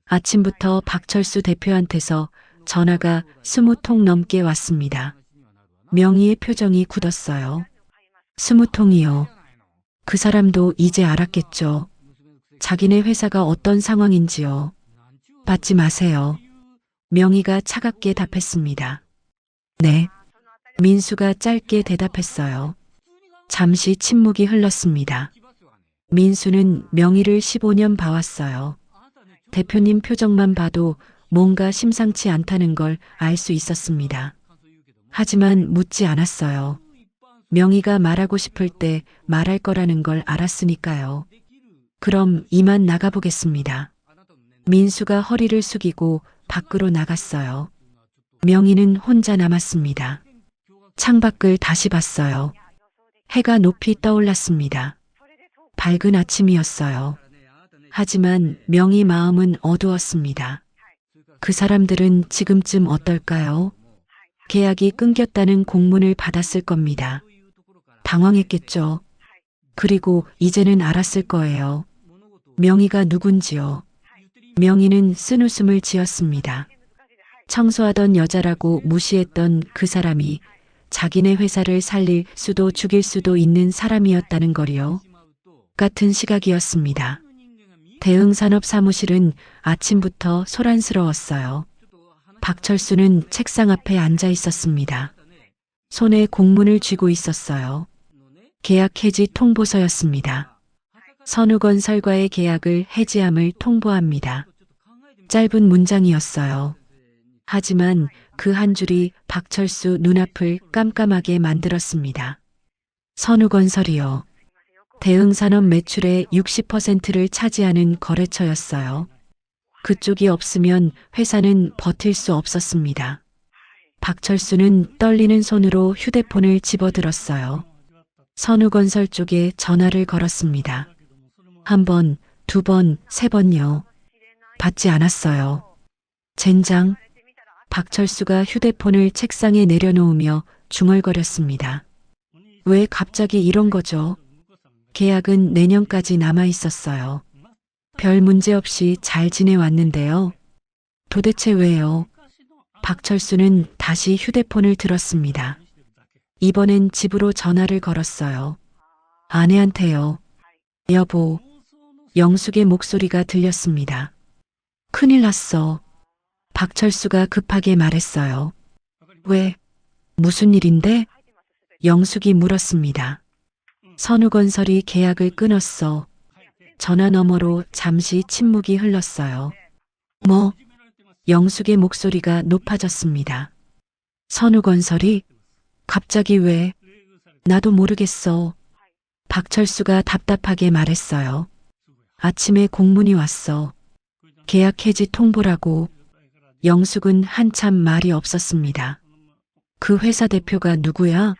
아침부터 박철수 대표한테서 전화가 20통 넘게 왔습니다. 명의의 표정이 굳었어요. 20통이요. 그 사람도 이제 알았겠죠. 자기네 회사가 어떤 상황인지요. 받지 마세요. 명의가 차갑게 답했습니다. 네. 민수가 짧게 대답했어요. 잠시 침묵이 흘렀습니다. 민수는 명의를 15년 봐왔어요. 대표님 표정만 봐도 뭔가 심상치 않다는 걸 알 수 있었습니다. 하지만 묻지 않았어요. 명의가 말하고 싶을 때 말할 거라는 걸 알았으니까요. 그럼 이만 나가보겠습니다. 민수가 허리를 숙이고 밖으로 나갔어요. 명의는 혼자 남았습니다. 창밖을 다시 봤어요. 해가 높이 떠올랐습니다. 밝은 아침이었어요. 하지만 명의 마음은 어두웠습니다. 그 사람들은 지금쯤 어떨까요? 계약이 끊겼다는 공문을 받았을 겁니다. 당황했겠죠. 그리고 이제는 알았을 거예요. 명의가 누군지요. 명의는 쓴웃음을 지었습니다. 청소하던 여자라고 무시했던 그 사람이 자기네 회사를 살릴 수도 죽일 수도 있는 사람이었다는 거리요. 같은 시각이었습니다. 대흥산업 사무실은 아침부터 소란스러웠어요. 박철수는 책상 앞에 앉아 있었습니다. 손에 공문을 쥐고 있었어요. 계약 해지 통보서였습니다. 선우건설과의 계약을 해지함을 통보합니다. 짧은 문장이었어요. 하지만 그 한 줄이 박철수 눈앞을 깜깜하게 만들었습니다. 선우건설이요. 대흥산업 매출의 60%를 차지하는 거래처였어요. 그쪽이 없으면 회사는 버틸 수 없었습니다. 박철수는 떨리는 손으로 휴대폰을 집어들었어요. 선우건설 쪽에 전화를 걸었습니다. 한 번, 두 번, 세 번요. 받지 않았어요. 젠장. 박철수가 휴대폰을 책상에 내려놓으며 중얼거렸습니다. 왜 갑자기 이런 거죠? 계약은 내년까지 남아 있었어요. 별 문제 없이 잘 지내왔는데요. 도대체 왜요? 박철수는 다시 휴대폰을 들었습니다. 이번엔 집으로 전화를 걸었어요. 아내한테요. 여보, 영숙의 목소리가 들렸습니다. 큰일 났어. 박철수가 급하게 말했어요. 왜? 무슨 일인데? 영숙이 물었습니다. 선우건설이 계약을 끊었어. 전화 너머로 잠시 침묵이 흘렀어요. 뭐? 영숙의 목소리가 높아졌습니다. 선우건설이? 갑자기 왜? 나도 모르겠어. 박철수가 답답하게 말했어요. 아침에 공문이 왔어. 계약 해지 통보라고. 영숙은 한참 말이 없었습니다. 그 회사 대표가 누구야?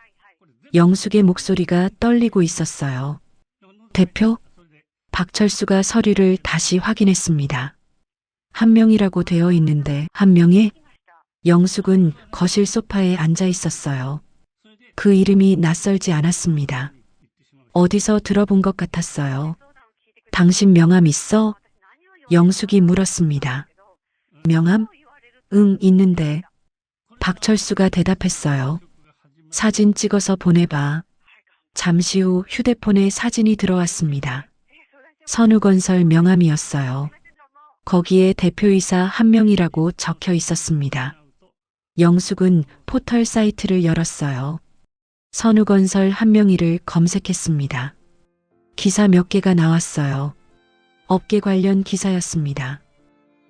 영숙의 목소리가 떨리고 있었어요. 대표? 박철수가 서류를 다시 확인했습니다. 한 명이라고 되어 있는데 한 명이? 영숙은 거실 소파에 앉아 있었어요. 그 이름이 낯설지 않았습니다. 어디서 들어본 것 같았어요. 당신 명함 있어? 영숙이 물었습니다. 명함? 응, 있는데. 박철수가 대답했어요. 사진 찍어서 보내봐. 잠시 후 휴대폰에 사진이 들어왔습니다. 선우건설 명함이었어요. 거기에 대표이사 한 명이라고 적혀 있었습니다. 영숙은 포털 사이트를 열었어요. 선우건설 한 명이를 검색했습니다. 기사 몇 개가 나왔어요. 업계 관련 기사였습니다.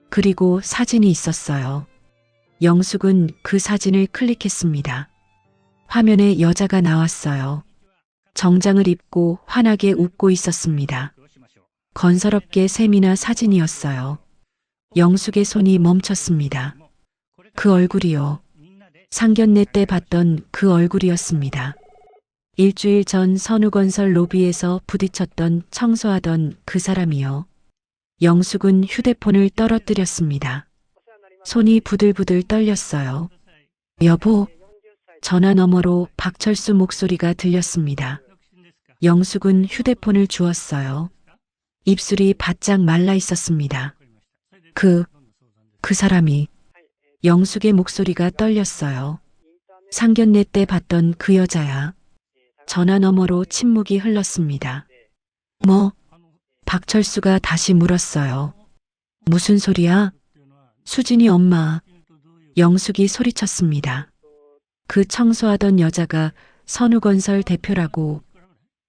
그리고 사진이 있었어요. 영숙은 그 사진을 클릭했습니다. 화면에 여자가 나왔어요. 정장을 입고 환하게 웃고 있었습니다. 건설업계 세미나 사진이었어요. 영숙의 손이 멈췄습니다. 그 얼굴이요. 상견례 때 봤던 그 얼굴이었습니다. 일주일 전 선우건설 로비에서 부딪혔던 청소하던 그 사람이요. 영숙은 휴대폰을 떨어뜨렸습니다. 손이 부들부들 떨렸어요. 여보, 전화 너머로 박철수 목소리가 들렸습니다. 영숙은 휴대폰을 주었어요. 입술이 바짝 말라 있었습니다. 그 사람이. 영숙의 목소리가 떨렸어요. 상견례 때 봤던 그 여자야. 전화 너머로 침묵이 흘렀습니다. 뭐? 박철수가 다시 물었어요. 무슨 소리야? 수진이 엄마. 영숙이 소리쳤습니다. 그 청소하던 여자가 선우건설 대표라고.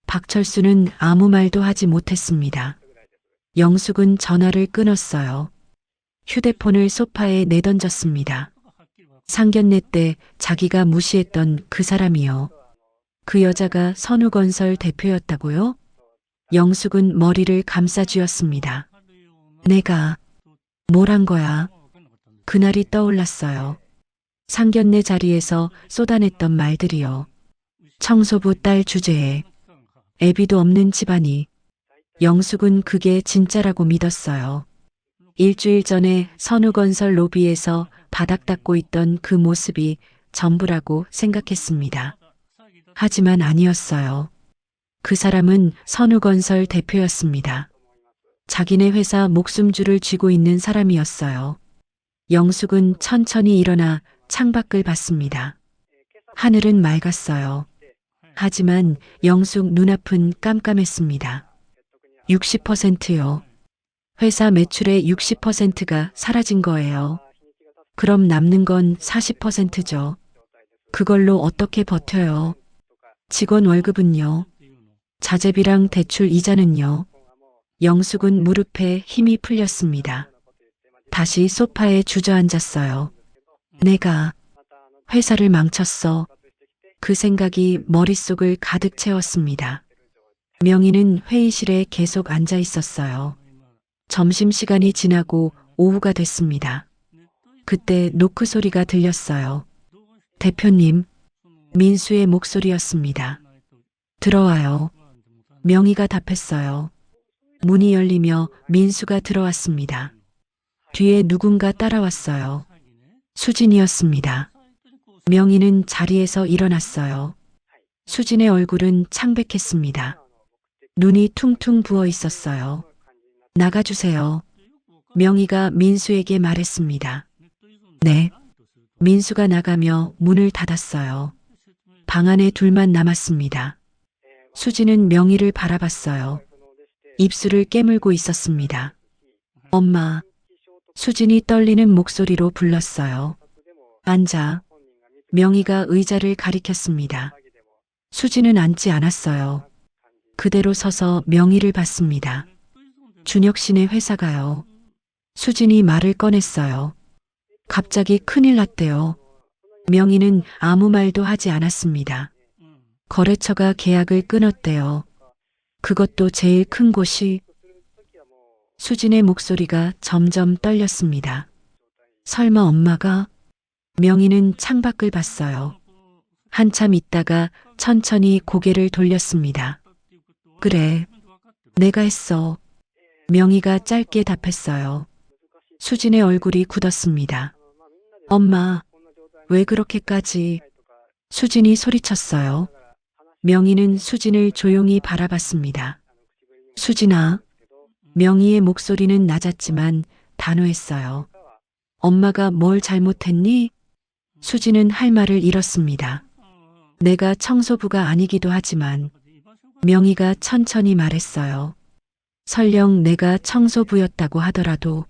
박철수는 아무 말도 하지 못했습니다. 영숙은 전화를 끊었어요. 휴대폰을 소파에 내던졌습니다. 상견례 때 자기가 무시했던 그 사람이요. 그 여자가 선우건설 대표였다고요? 영숙은 머리를 감싸쥐었습니다. 내가 뭘 한 거야? 그날이 떠올랐어요. 상견례 자리에서 쏟아냈던 말들이요. 청소부 딸 주제에 애비도 없는 집안이. 영숙은 그게 진짜라고 믿었어요. 일주일 전에 선우건설 로비에서 바닥 닦고 있던 그 모습이 전부라고 생각했습니다. 하지만 아니었어요. 그 사람은 선우건설 대표였습니다. 자기네 회사 목숨줄을 쥐고 있는 사람이었어요. 영숙은 천천히 일어나 창밖을 봤습니다. 하늘은 맑았어요. 하지만 영숙 눈앞은 깜깜했습니다. 60%요. 회사 매출의 60%가 사라진 거예요. 그럼 남는 건 40%죠. 그걸로 어떻게 버텨요? 직원 월급은요? 자재비랑 대출 이자는요? 영숙은 무릎에 힘이 풀렸습니다. 다시 소파에 주저앉았어요. 내가 회사를 망쳤어. 그 생각이 머릿속을 가득 채웠습니다. 명희는 회의실에 계속 앉아 있었어요. 점심시간이 지나고 오후가 됐습니다. 그때 노크 소리가 들렸어요. 대표님, 민수의 목소리였습니다. 들어와요. 명희가 답했어요. 문이 열리며 민수가 들어왔습니다. 뒤에 누군가 따라왔어요. 수진이었습니다. 명희는 자리에서 일어났어요. 수진의 얼굴은 창백했습니다. 눈이 퉁퉁 부어 있었어요. 나가주세요. 명희가 민수에게 말했습니다. 네. 민수가 나가며 문을 닫았어요. 방 안에 둘만 남았습니다. 수진은 명희를 바라봤어요. 입술을 깨물고 있었습니다. 엄마. 수진이 떨리는 목소리로 불렀어요. 앉아. 명희가 의자를 가리켰습니다. 수진은 앉지 않았어요. 그대로 서서 명희를 봤습니다. 준혁 씨네 회사가요. 수진이 말을 꺼냈어요. 갑자기 큰일 났대요. 명희는 아무 말도 하지 않았습니다. 거래처가 계약을 끊었대요. 그것도 제일 큰 곳이. 수진의 목소리가 점점 떨렸습니다. 설마 엄마가? 명희는 창밖을 봤어요. 한참 있다가 천천히 고개를 돌렸습니다. 그래, 내가 했어. 명희가 짧게 답했어요. 수진의 얼굴이 굳었습니다. 엄마, 왜 그렇게까지? 수진이 소리쳤어요. 명희는 수진을 조용히 바라봤습니다. 수진아. 명희의 목소리는 낮았지만 단호했어요. 엄마가 뭘 잘못했니? 수진은 할 말을 잃었습니다. 내가 청소부가 아니기도 하지만. 명희가 천천히 말했어요. 설령 내가 청소부였다고 하더라도.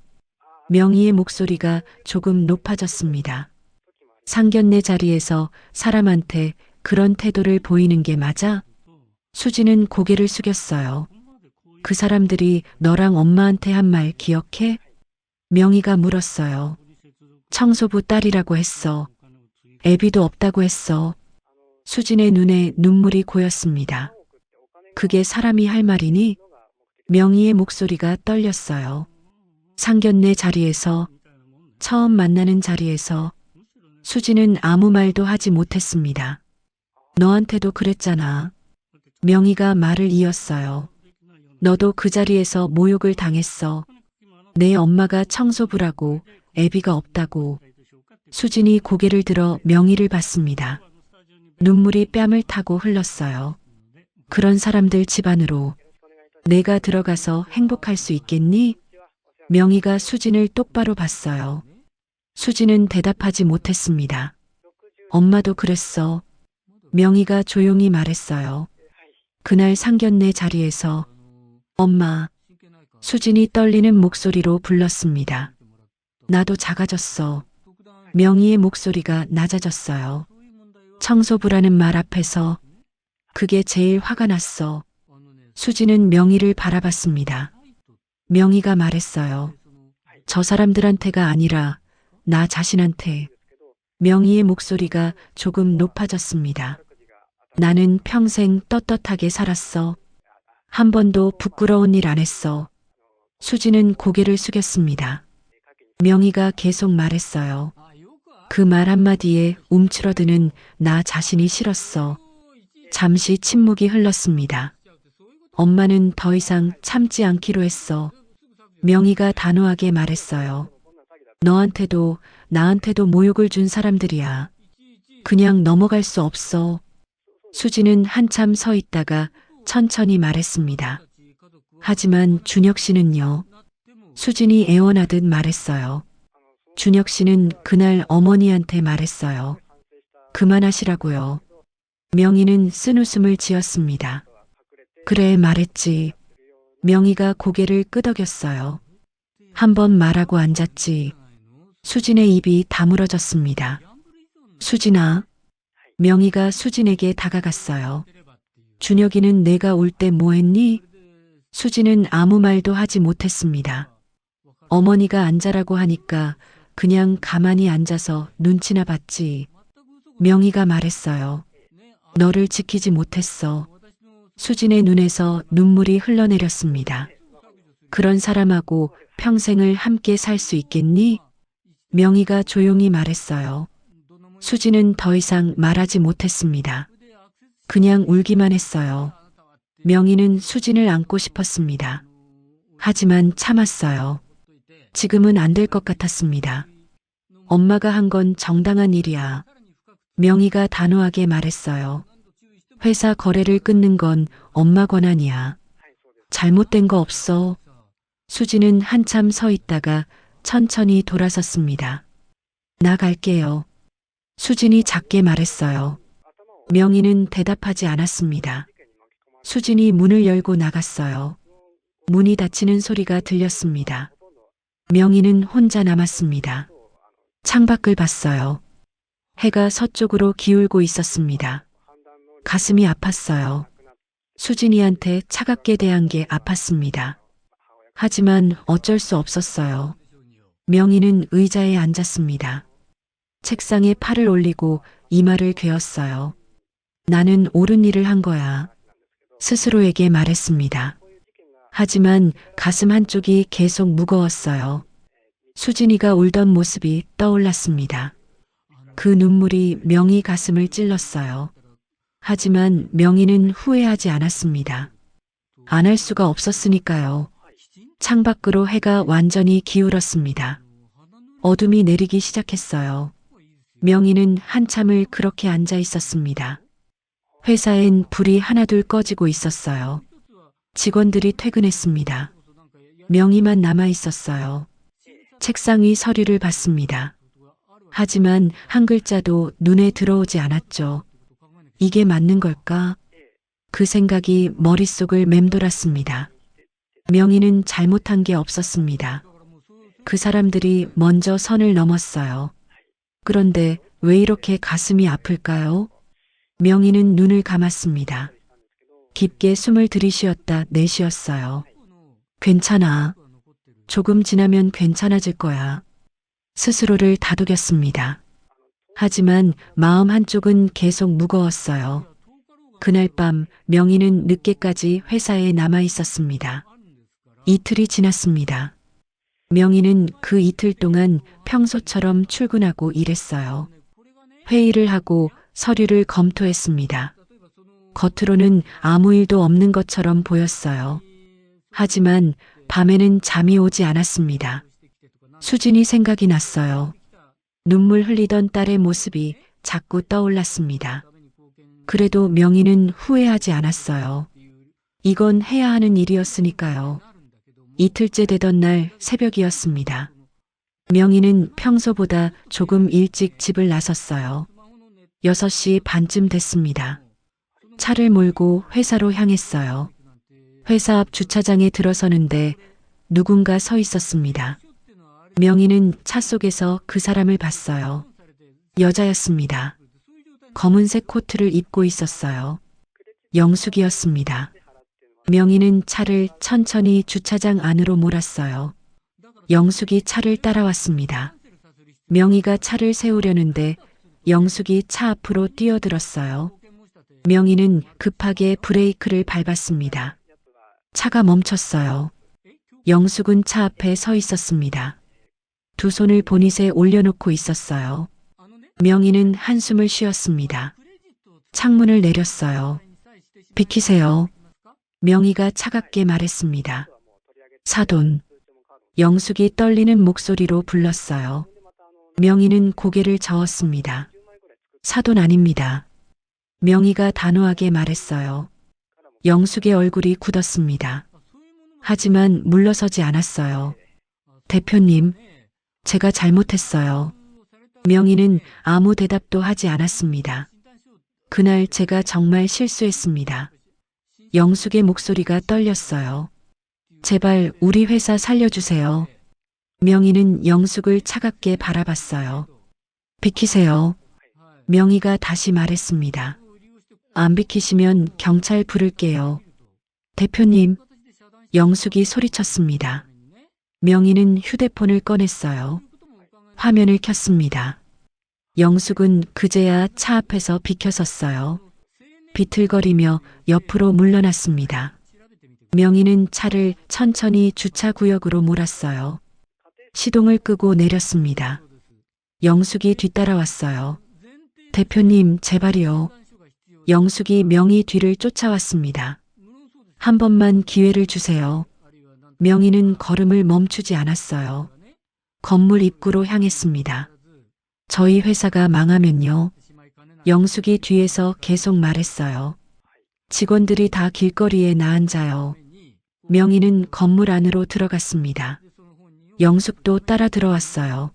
명희의 목소리가 조금 높아졌습니다. 상견례 자리에서 사람한테 그런 태도를 보이는 게 맞아? 수진은 고개를 숙였어요. 그 사람들이 너랑 엄마한테 한 말 기억해? 명희가 물었어요. 청소부 딸이라고 했어. 애비도 없다고 했어. 수진의 눈에 눈물이 고였습니다. 그게 사람이 할 말이니? 명희의 목소리가 떨렸어요. 상견례 자리에서, 처음 만나는 자리에서 수진은 아무 말도 하지 못했습니다. 너한테도 그랬잖아. 명희가 말을 이었어요. 너도 그 자리에서 모욕을 당했어. 내 엄마가 청소부라고, 애비가 없다고. 수진이 고개를 들어 명의를 받습니다. 눈물이 뺨을 타고 흘렀어요. 그런 사람들 집안으로 내가 들어가서 행복할 수 있겠니? 명의가 수진을 똑바로 봤어요. 수진은 대답하지 못했습니다. 엄마도 그랬어. 명의가 조용히 말했어요. 그날 상견례 자리에서 엄마, 수진이 떨리는 목소리로 불렀습니다. 나도 작아졌어. 명의의 목소리가 낮아졌어요. 청소부라는 말 앞에서 그게 제일 화가 났어. 수진은 명의를 바라봤습니다. 명의가 말했어요. 저 사람들한테가 아니라 나 자신한테. 명의의 목소리가 조금 높아졌습니다. 나는 평생 떳떳하게 살았어. 한 번도 부끄러운 일 안 했어. 수진은 고개를 숙였습니다. 명의가 계속 말했어요. 그 말 한마디에 움츠러드는 나 자신이 싫었어. 잠시 침묵이 흘렀습니다. 엄마는 더 이상 참지 않기로 했어. 명의가 단호하게 말했어요. 너한테도 나한테도 모욕을 준 사람들이야. 그냥 넘어갈 수 없어. 수진은 한참 서 있다가 천천히 말했습니다. 하지만 준혁 씨는요? 수진이 애원하듯 말했어요. 준혁 씨는 그날 어머니한테 말했어요. 그만하시라고요. 명의는 쓴웃음을 지었습니다. 그래 말했지. 명의가 고개를 끄덕였어요. 한 번 말하고 앉았지. 수진의 입이 다물어졌습니다. 수진아. 명의가 수진에게 다가갔어요. 준혁이는 내가 올 때 뭐 했니? 수진은 아무 말도 하지 못했습니다. 어머니가 앉아라고 하니까 그냥 가만히 앉아서 눈치나 봤지. 명의가 말했어요. 너를 지키지 못했어. 수진의 눈에서 눈물이 흘러내렸습니다. 그런 사람하고 평생을 함께 살 수 있겠니? 명의가 조용히 말했어요. 수진은 더 이상 말하지 못했습니다. 그냥 울기만 했어요. 명의는 수진을 안고 싶었습니다. 하지만 참았어요. 지금은 안 될 것 같았습니다. 엄마가 한 건 정당한 일이야. 명의가 단호하게 말했어요. 회사 거래를 끊는 건 엄마 권한이야. 잘못된 거 없어. 수진은 한참 서 있다가 천천히 돌아섰습니다. 나 갈게요. 수진이 작게 말했어요. 명의는 대답하지 않았습니다. 수진이 문을 열고 나갔어요. 문이 닫히는 소리가 들렸습니다. 명의는 혼자 남았습니다. 창밖을 봤어요. 해가 서쪽으로 기울고 있었습니다. 가슴이 아팠어요. 수진이한테 차갑게 대한 게 아팠습니다. 하지만 어쩔 수 없었어요. 명의는 의자에 앉았습니다. 책상에 팔을 올리고 이마를 괴었어요. 나는 옳은 일을 한 거야. 스스로에게 말했습니다. 하지만 가슴 한쪽이 계속 무거웠어요. 수진이가 울던 모습이 떠올랐습니다. 그 눈물이 명의 가슴을 찔렀어요. 하지만 명의는 후회하지 않았습니다. 안 할 수가 없었으니까요. 창밖으로 해가 완전히 기울었습니다. 어둠이 내리기 시작했어요. 명의는 한참을 그렇게 앉아 있었습니다. 회사엔 불이 하나둘 꺼지고 있었어요. 직원들이 퇴근했습니다. 명의만 남아 있었어요. 책상 위 서류를 봤습니다. 하지만 한 글자도 눈에 들어오지 않았죠. 이게 맞는 걸까? 그 생각이 머릿속을 맴돌았습니다. 명의는 잘못한 게 없었습니다. 그 사람들이 먼저 선을 넘었어요. 그런데 왜 이렇게 가슴이 아플까요? 명의는 눈을 감았습니다. 깊게 숨을 들이쉬었다 내쉬었어요. 괜찮아. 조금 지나면 괜찮아질 거야. 스스로를 다독였습니다. 하지만 마음 한쪽은 계속 무거웠어요. 그날 밤 명의는 늦게까지 회사에 남아 있었습니다. 이틀이 지났습니다. 명의는 그 이틀 동안 평소처럼 출근하고 일했어요. 회의를 하고 서류를 검토했습니다. 겉으로는 아무 일도 없는 것처럼 보였어요. 하지만 밤에는 잠이 오지 않았습니다. 수진이 생각이 났어요. 눈물 흘리던 딸의 모습이 자꾸 떠올랐습니다. 그래도 명희는 후회하지 않았어요. 이건 해야 하는 일이었으니까요. 이틀째 되던 날 새벽이었습니다. 명희는 평소보다 조금 일찍 집을 나섰어요. 6시 반쯤 됐습니다. 차를 몰고 회사로 향했어요. 회사 앞 주차장에 들어서는데 누군가 서 있었습니다. 명희는 차 속에서 그 사람을 봤어요. 여자였습니다. 검은색 코트를 입고 있었어요. 영숙이었습니다. 명희는 차를 천천히 주차장 안으로 몰았어요. 영숙이 차를 따라왔습니다. 명희가 차를 세우려는데 영숙이 차 앞으로 뛰어들었어요. 명희는 급하게 브레이크를 밟았습니다. 차가 멈췄어요. 영숙은 차 앞에 서 있었습니다. 두 손을 보닛에 올려놓고 있었어요. 명희는 한숨을 쉬었습니다. 창문을 내렸어요. 비키세요. 명희가 차갑게 말했습니다. 사돈. 영숙이 떨리는 목소리로 불렀어요. 명희는 고개를 저었습니다. 사돈 아닙니다. 명희가 단호하게 말했어요. 영숙의 얼굴이 굳었습니다. 하지만 물러서지 않았어요. 대표님, 제가 잘못했어요. 명희는 아무 대답도 하지 않았습니다. 그날 제가 정말 실수했습니다. 영숙의 목소리가 떨렸어요. 제발 우리 회사 살려주세요. 명희는 영숙을 차갑게 바라봤어요. 비키세요. 명희가 다시 말했습니다. 안 비키시면 경찰 부를게요. 대표님, 영숙이 소리쳤습니다. 명희는 휴대폰을 꺼냈어요. 화면을 켰습니다. 영숙은 그제야 차 앞에서 비켜섰어요. 비틀거리며 옆으로 물러났습니다. 명희는 차를 천천히 주차구역으로 몰았어요. 시동을 끄고 내렸습니다. 영숙이 뒤따라왔어요. 대표님, 제발이요. 영숙이 명희 뒤를 쫓아왔습니다. 한 번만 기회를 주세요. 명희는 걸음을 멈추지 않았어요. 건물 입구로 향했습니다. 저희 회사가 망하면요. 영숙이 뒤에서 계속 말했어요. 직원들이 다 길거리에 나앉아요. 명희는 건물 안으로 들어갔습니다. 영숙도 따라 들어왔어요.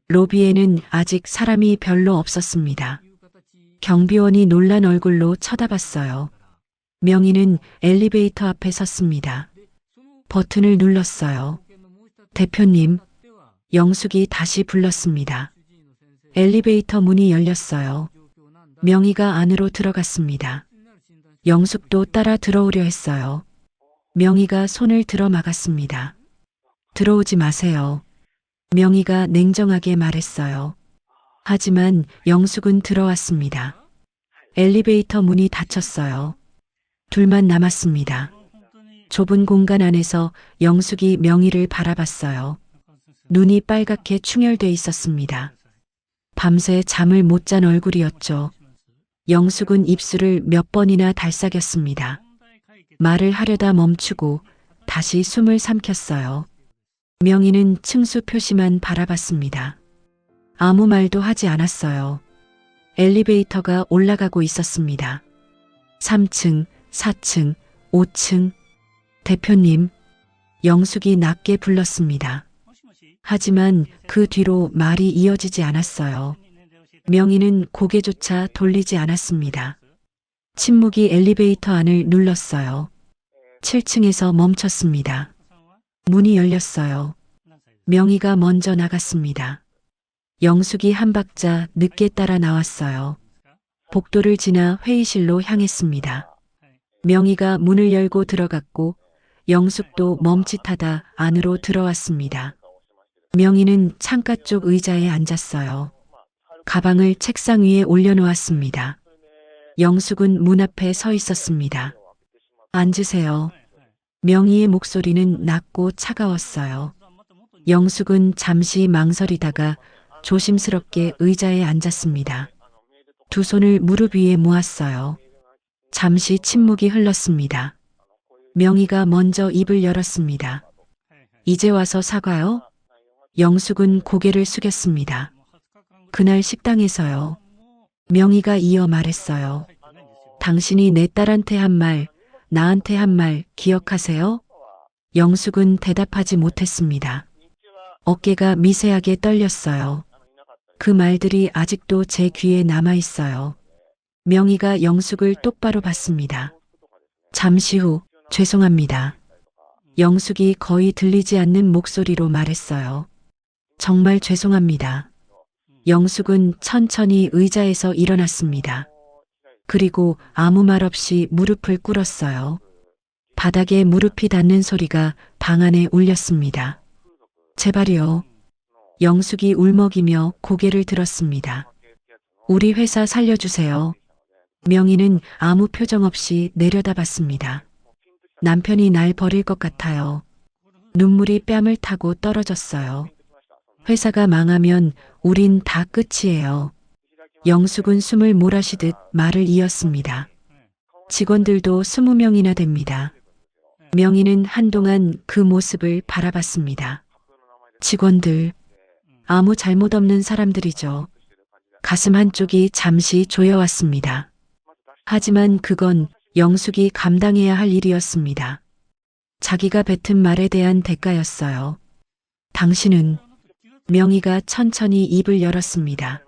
로비에는 아직 사람이 별로 없었습니다. 경비원이 놀란 얼굴로 쳐다봤어요. 명희는 엘리베이터 앞에 섰습니다. 버튼을 눌렀어요. 대표님, 영숙이 다시 불렀습니다. 엘리베이터 문이 열렸어요. 명희가 안으로 들어갔습니다. 영숙도 따라 들어오려 했어요. 명희가 손을 들어 막았습니다. 들어오지 마세요. 명희가 냉정하게 말했어요. 하지만 영숙은 들어왔습니다. 엘리베이터 문이 닫혔어요. 둘만 남았습니다. 좁은 공간 안에서 영숙이 명희를 바라봤어요. 눈이 빨갛게 충혈돼 있었습니다. 밤새 잠을 못 잔 얼굴이었죠. 영숙은 입술을 몇 번이나 달싹였습니다. 말을 하려다 멈추고 다시 숨을 삼켰어요. 명희는 층수 표시만 바라봤습니다. 아무 말도 하지 않았어요. 엘리베이터가 올라가고 있었습니다. 3층, 4층, 5층. 대표님, 영숙이 낮게 불렀습니다. 하지만 그 뒤로 말이 이어지지 않았어요. 명희는 고개조차 돌리지 않았습니다. 침묵이 엘리베이터 안을 눌렀어요. 7층에서 멈췄습니다. 문이 열렸어요. 명희가 먼저 나갔습니다. 영숙이 한 박자 늦게 따라 나왔어요. 복도를 지나 회의실로 향했습니다. 명희가 문을 열고 들어갔고 영숙도 멈칫하다 안으로 들어왔습니다. 명희는 창가 쪽 의자에 앉았어요. 가방을 책상 위에 올려놓았습니다. 영숙은 문 앞에 서 있었습니다. 앉으세요. 명희의 목소리는 낮고 차가웠어요. 영숙은 잠시 망설이다가 조심스럽게 의자에 앉았습니다. 두 손을 무릎 위에 모았어요. 잠시 침묵이 흘렀습니다. 명희가 먼저 입을 열었습니다. 이제 와서 사과요? 영숙은 고개를 숙였습니다. 그날 식당에서요. 명희가 이어 말했어요. 당신이 내 딸한테 한 말, 나한테 한 말 기억하세요? 영숙은 대답하지 못했습니다. 어깨가 미세하게 떨렸어요. 그 말들이 아직도 제 귀에 남아 있어요. 명희가 영숙을 똑바로 봤습니다. 잠시 후, 죄송합니다. 영숙이 거의 들리지 않는 목소리로 말했어요. 정말 죄송합니다. 영숙은 천천히 의자에서 일어났습니다. 그리고 아무 말 없이 무릎을 꿇었어요. 바닥에 무릎이 닿는 소리가 방 안에 울렸습니다. 제발요. 영숙이 울먹이며 고개를 들었습니다. 우리 회사 살려주세요. 명희는 아무 표정 없이 내려다봤습니다. 남편이 날 버릴 것 같아요. 눈물이 뺨을 타고 떨어졌어요. 회사가 망하면 우린 다 끝이에요. 영숙은 숨을 몰아쉬듯 말을 이었습니다. 직원들도 20명이나 됩니다. 명희는 한동안 그 모습을 바라봤습니다. 직원들, 아무 잘못 없는 사람들이죠. 가슴 한쪽이 잠시 조여왔습니다. 하지만 그건 영숙이 감당해야 할 일이었습니다. 자기가 뱉은 말에 대한 대가였어요. 당신은 명희가 천천히 입을 열었습니다.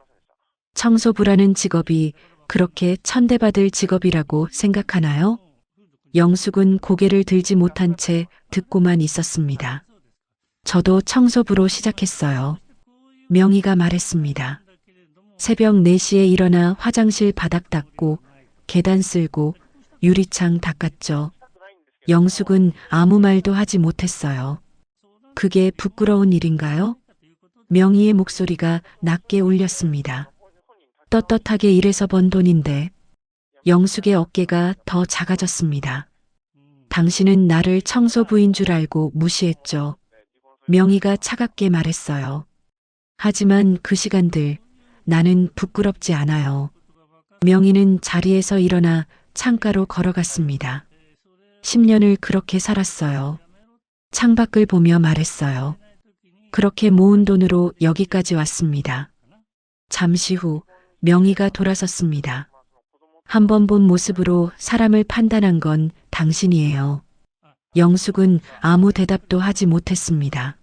청소부라는 직업이 그렇게 천대받을 직업이라고 생각하나요? 영숙은 고개를 들지 못한 채 듣고만 있었습니다. 저도 청소부로 시작했어요. 명희가 말했습니다. 새벽 4시에 일어나 화장실 바닥 닦고 계단 쓸고 유리창 닦았죠. 영숙은 아무 말도 하지 못했어요. 그게 부끄러운 일인가요? 명희의 목소리가 낮게 울렸습니다. 떳떳하게 일해서 번 돈인데. 영숙의 어깨가 더 작아졌습니다. 당신은 나를 청소부인 줄 알고 무시했죠. 명희가 차갑게 말했어요. 하지만 그 시간들 나는 부끄럽지 않아요. 명희는 자리에서 일어나 창가로 걸어갔습니다. 10년을 그렇게 살았어요. 창밖을 보며 말했어요. 그렇게 모은 돈으로 여기까지 왔습니다. 잠시 후 명희가 돌아섰습니다. 한 번 본 모습으로 사람을 판단한 건 당신이에요. 영숙은 아무 대답도 하지 못했습니다.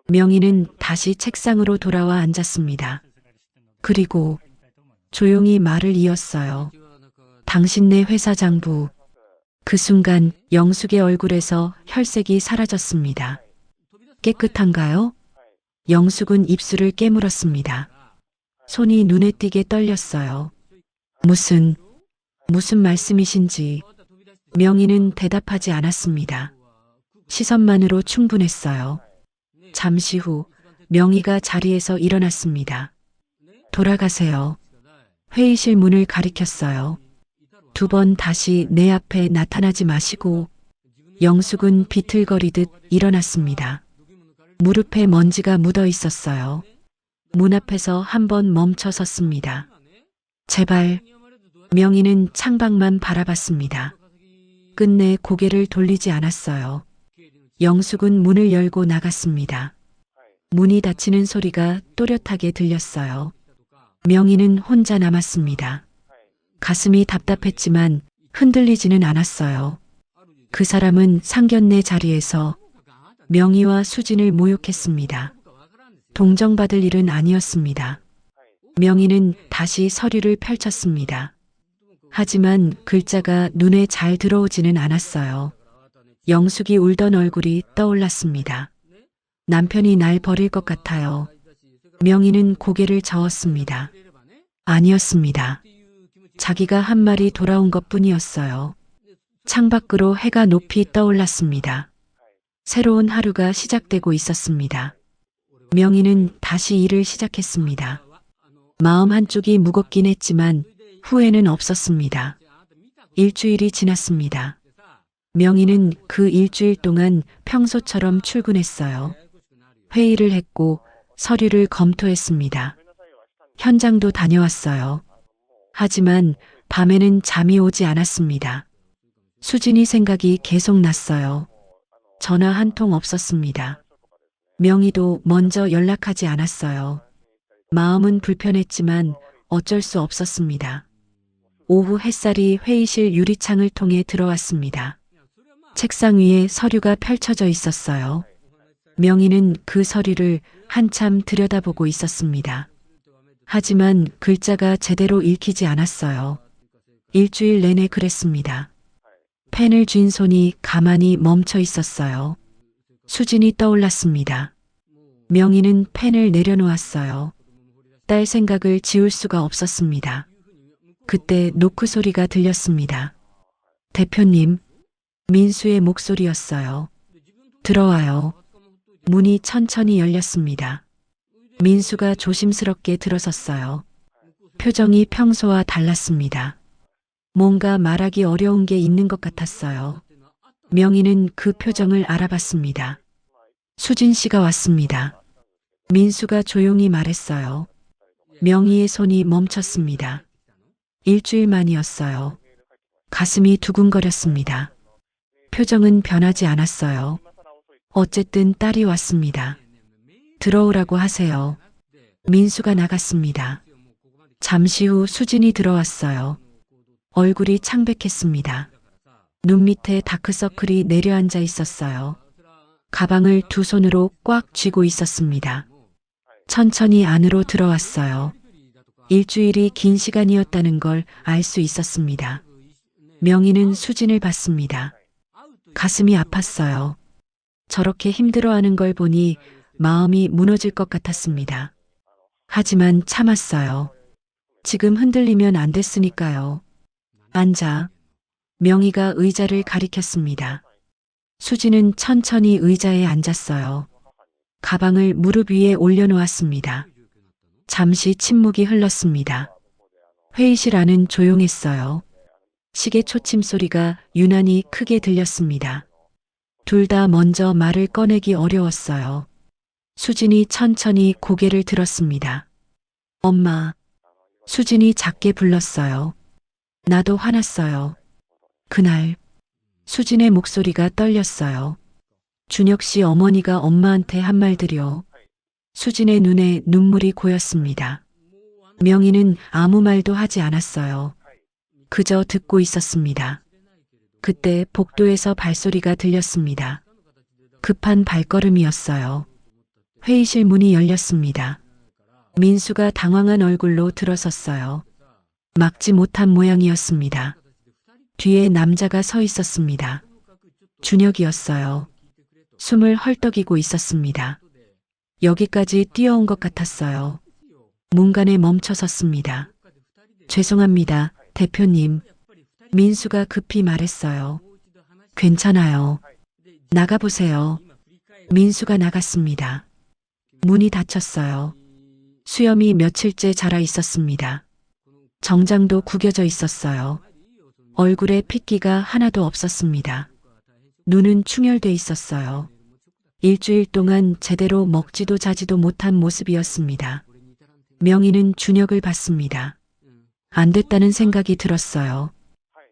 명희는 다시 책상으로 돌아와 앉았습니다. 그리고 조용히 말을 이었어요. 당신네 회사 장부. 그 순간 영숙의 얼굴에서 혈색이 사라졌습니다. 깨끗한가요? 영숙은 입술을 깨물었습니다. 손이 눈에 띄게 떨렸어요. 무슨 말씀이신지. 명희는 대답하지 않았습니다. 시선만으로 충분했어요. 잠시 후 명희가 자리에서 일어났습니다. 돌아가세요. 회의실 문을 가리켰어요. 2번 다시 내 앞에 나타나지 마시고. 영숙은 비틀거리듯 일어났습니다. 무릎에 먼지가 묻어 있었어요. 문 앞에서 한 번 멈춰 섰습니다. 제발. 명희는 창밖만 바라봤습니다. 끝내 고개를 돌리지 않았어요. 영숙은 문을 열고 나갔습니다. 문이 닫히는 소리가 또렷하게 들렸어요. 명희는 혼자 남았습니다. 가슴이 답답했지만 흔들리지는 않았어요. 그 사람은 상견례 자리에서 명희와 수진을 모욕했습니다. 동정받을 일은 아니었습니다. 명희는 다시 서류를 펼쳤습니다. 하지만 글자가 눈에 잘 들어오지는 않았어요. 영숙이 울던 얼굴이 떠올랐습니다. 남편이 날 버릴 것 같아요. 명희는 고개를 저었습니다. 아니었습니다. 자기가 한 말이 돌아온 것뿐이었어요. 창밖으로 해가 높이 떠올랐습니다. 새로운 하루가 시작되고 있었습니다. 명희는 다시 일을 시작했습니다. 마음 한쪽이 무겁긴 했지만 후회는 없었습니다. 일주일이 지났습니다. 명희는 그 일주일 동안 평소처럼 출근했어요. 회의를 했고 서류를 검토했습니다. 현장도 다녀왔어요. 하지만 밤에는 잠이 오지 않았습니다. 수진이 생각이 계속 났어요. 전화 한 통 없었습니다. 명희도 먼저 연락하지 않았어요. 마음은 불편했지만 어쩔 수 없었습니다. 오후 햇살이 회의실 유리창을 통해 들어왔습니다. 책상 위에 서류가 펼쳐져 있었어요. 명희는 그 서류를 한참 들여다보고 있었습니다. 하지만 글자가 제대로 읽히지 않았어요. 일주일 내내 그랬습니다. 펜을 쥔 손이 가만히 멈춰 있었어요. 수진이 떠올랐습니다. 명희는 펜을 내려놓았어요. 딸 생각을 지울 수가 없었습니다. 그때 노크 소리가 들렸습니다. 대표님, 민수의 목소리였어요. 들어와요. 문이 천천히 열렸습니다. 민수가 조심스럽게 들어섰어요. 표정이 평소와 달랐습니다. 뭔가 말하기 어려운 게 있는 것 같았어요. 명희는 그 표정을 알아봤습니다. 수진 씨가 왔습니다. 민수가 조용히 말했어요. 명희의 손이 멈췄습니다. 일주일 만이었어요. 가슴이 두근거렸습니다. 표정은 변하지 않았어요. 어쨌든 딸이 왔습니다. 들어오라고 하세요. 민수가 나갔습니다. 잠시 후 수진이 들어왔어요. 얼굴이 창백했습니다. 눈 밑에 다크서클이 내려앉아 있었어요. 가방을 두 손으로 꽉 쥐고 있었습니다. 천천히 안으로 들어왔어요. 일주일이 긴 시간이었다는 걸 알 수 있었습니다. 명희는 수진을 봤습니다. 가슴이 아팠어요. 저렇게 힘들어하는 걸 보니 마음이 무너질 것 같았습니다. 하지만 참았어요. 지금 흔들리면 안 됐으니까요. 앉아. 명희가 의자를 가리켰습니다. 수진은 천천히 의자에 앉았어요. 가방을 무릎 위에 올려놓았습니다. 잠시 침묵이 흘렀습니다. 회의실 안은 조용했어요. 시계 초침 소리가 유난히 크게 들렸습니다. 둘 다 먼저 말을 꺼내기 어려웠어요. 수진이 천천히 고개를 들었습니다. 엄마. 수진이 작게 불렀어요. 나도 화났어요. 그날 수진의 목소리가 떨렸어요. 준혁 씨 어머니가 엄마한테 한 말들이요. 수진의 눈에 눈물이 고였습니다. 명희는 아무 말도 하지 않았어요. 그저 듣고 있었습니다. 그때 복도에서 발소리가 들렸습니다. 급한 발걸음이었어요. 회의실 문이 열렸습니다. 민수가 당황한 얼굴로 들어섰어요. 막지 못한 모양이었습니다. 뒤에 남자가 서 있었습니다. 준혁이었어요. 숨을 헐떡이고 있었습니다. 여기까지 뛰어온 것 같았어요. 문간에 멈춰 섰습니다. 죄송합니다, 대표님. 민수가 급히 말했어요. 괜찮아요. 나가보세요. 민수가 나갔습니다. 문이 닫혔어요. 수염이 며칠째 자라 있었습니다. 정장도 구겨져 있었어요. 얼굴에 핏기가 하나도 없었습니다. 눈은 충혈돼 있었어요. 일주일 동안 제대로 먹지도 자지도 못한 모습이었습니다. 명희는 준혁을 봤습니다. 안 됐다는 생각이 들었어요.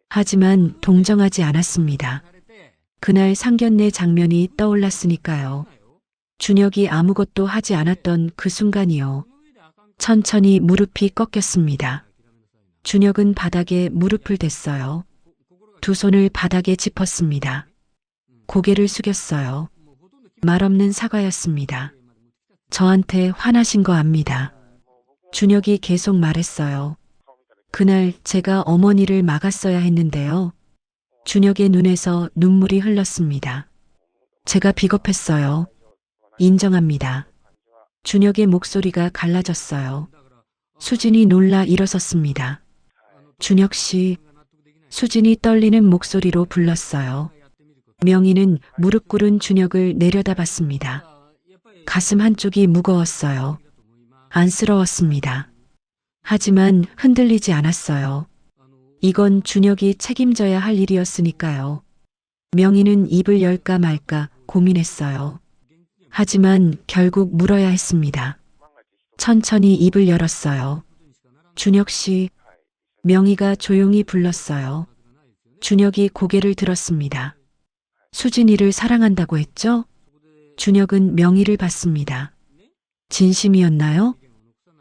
하지만 동정하지 않았습니다. 그날 상견례 장면이 떠올랐으니까요. 준혁이 아무것도 하지 않았던 그 순간이요. 천천히 무릎이 꺾였습니다. 준혁은 바닥에 무릎을 댔어요. 두 손을 바닥에 짚었습니다. 고개를 숙였어요. 말없는 사과였습니다. 저한테 화나신 거 압니다. 준혁이 계속 말했어요. 그날 제가 어머니를 막았어야 했는데요. 준혁의 눈에서 눈물이 흘렀습니다. 제가 비겁했어요. 인정합니다. 준혁의 목소리가 갈라졌어요. 수진이 놀라 일어섰습니다. 준혁 씨, 수진이 떨리는 목소리로 불렀어요. 명희는 무릎 꿇은 준혁을 내려다봤습니다. 가슴 한쪽이 무거웠어요. 안쓰러웠습니다. 하지만 흔들리지 않았어요. 이건 준혁이 책임져야 할 일이었으니까요. 명희는 입을 열까 말까 고민했어요. 하지만 결국 물어야 했습니다. 천천히 입을 열었어요. 준혁 씨, 명희가 조용히 불렀어요. 준혁이 고개를 들었습니다. 수진이를 사랑한다고 했죠? 준혁은 명의를 받습니다. 진심이었나요?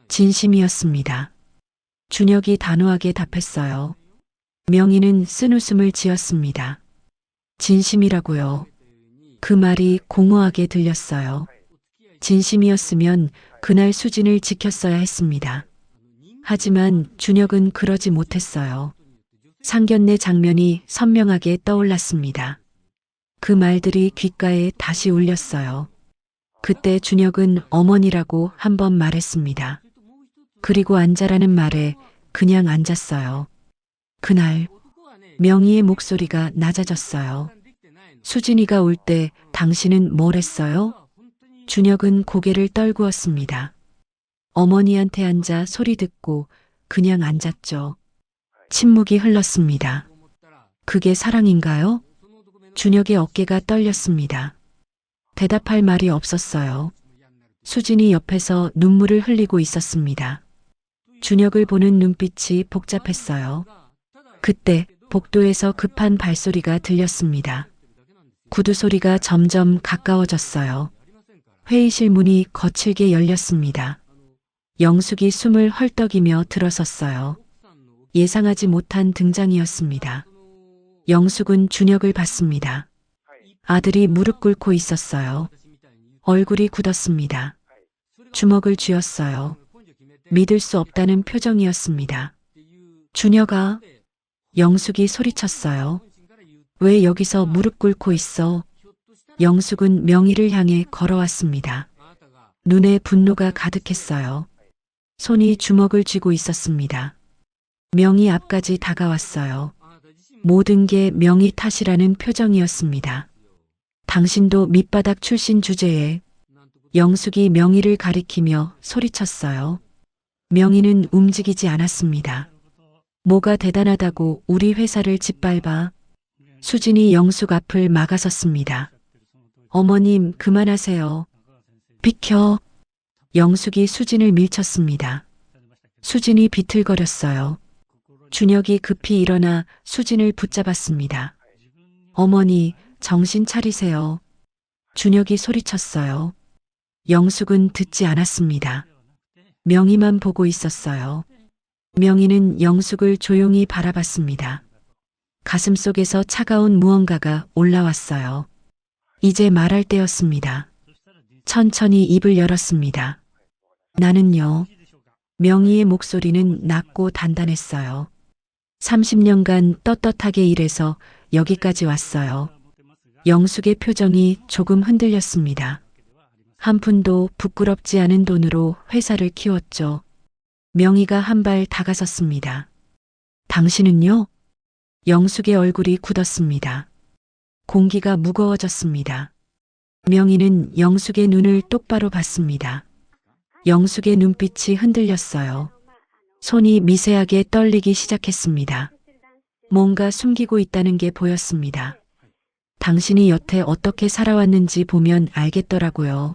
진심이었습니다. 준혁이 단호하게 답했어요. 명의는 쓴웃음을 지었습니다. 진심이라고요. 그 말이 공허하게 들렸어요. 진심이었으면 그날 수진을 지켰어야 했습니다. 하지만 준혁은 그러지 못했어요. 상견례 장면이 선명하게 떠올랐습니다. 그 말들이 귓가에 다시 울렸어요. 그때 준혁은 어머니라고 한 번 말했습니다. 그리고 앉아라는 말에 그냥 앉았어요. 그날 명희의 목소리가 낮아졌어요. 수진이가 올 때 당신은 뭘 했어요? 준혁은 고개를 떨구었습니다. 어머니한테 앉아 소리 듣고 그냥 앉았죠. 침묵이 흘렀습니다. 그게 사랑인가요? 준혁의 어깨가 떨렸습니다. 대답할 말이 없었어요. 수진이 옆에서 눈물을 흘리고 있었습니다. 준혁을 보는 눈빛이 복잡했어요. 그때 복도에서 급한 발소리가 들렸습니다. 구두 소리가 점점 가까워졌어요. 회의실 문이 거칠게 열렸습니다. 영숙이 숨을 헐떡이며 들어섰어요. 예상하지 못한 등장이었습니다. 영숙은 준혁을 봤습니다. 아들이 무릎 꿇고 있었어요. 얼굴이 굳었습니다. 주먹을 쥐었어요. 믿을 수 없다는 표정이었습니다. 준혁아, 영숙이 소리쳤어요. 왜 여기서 무릎 꿇고 있어? 영숙은 명희를 향해 걸어왔습니다. 눈에 분노가 가득했어요. 손이 주먹을 쥐고 있었습니다. 명희 앞까지 다가왔어요. 모든 게 명희 탓이라는 표정이었습니다. 당신도 밑바닥 출신 주제에. 영숙이 명희를 가리키며 소리쳤어요. 명희는 움직이지 않았습니다. 뭐가 대단하다고 우리 회사를 짓밟아? 수진이 영숙 앞을 막아섰습니다. 어머님, 그만하세요. 비켜. 영숙이 수진을 밀쳤습니다. 수진이 비틀거렸어요. 준혁이 급히 일어나 수진을 붙잡았습니다. 어머니, 정신 차리세요. 준혁이 소리쳤어요. 영숙은 듣지 않았습니다. 명희만 보고 있었어요. 명희는 영숙을 조용히 바라봤습니다. 가슴속에서 차가운 무언가가 올라왔어요. 이제 말할 때였습니다. 천천히 입을 열었습니다. 나는요. 명희의 목소리는 낮고 단단했어요. 30년간 떳떳하게 일해서 여기까지 왔어요. 영숙의 표정이 조금 흔들렸습니다. 한 푼도 부끄럽지 않은 돈으로 회사를 키웠죠. 명희가 한 발 다가섰습니다. 당신은요? 영숙의 얼굴이 굳었습니다. 공기가 무거워졌습니다. 명희는 영숙의 눈을 똑바로 봤습니다. 영숙의 눈빛이 흔들렸어요. 손이 미세하게 떨리기 시작했습니다. 뭔가 숨기고 있다는 게 보였습니다. 당신이 여태 어떻게 살아왔는지 보면 알겠더라고요.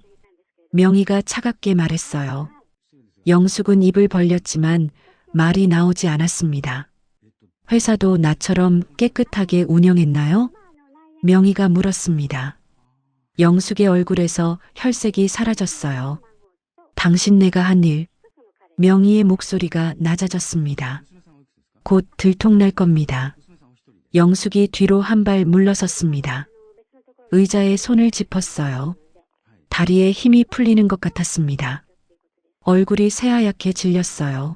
명희가 차갑게 말했어요. 영숙은 입을 벌렸지만 말이 나오지 않았습니다. 회사도 나처럼 깨끗하게 운영했나요? 명희가 물었습니다. 영숙의 얼굴에서 혈색이 사라졌어요. 당신네가 한 일. 명희의 목소리가 낮아졌습니다. 곧 들통날 겁니다. 영숙이 뒤로 한 발 물러섰습니다. 의자에 손을 짚었어요. 다리에 힘이 풀리는 것 같았습니다. 얼굴이 새하얗게 질렸어요.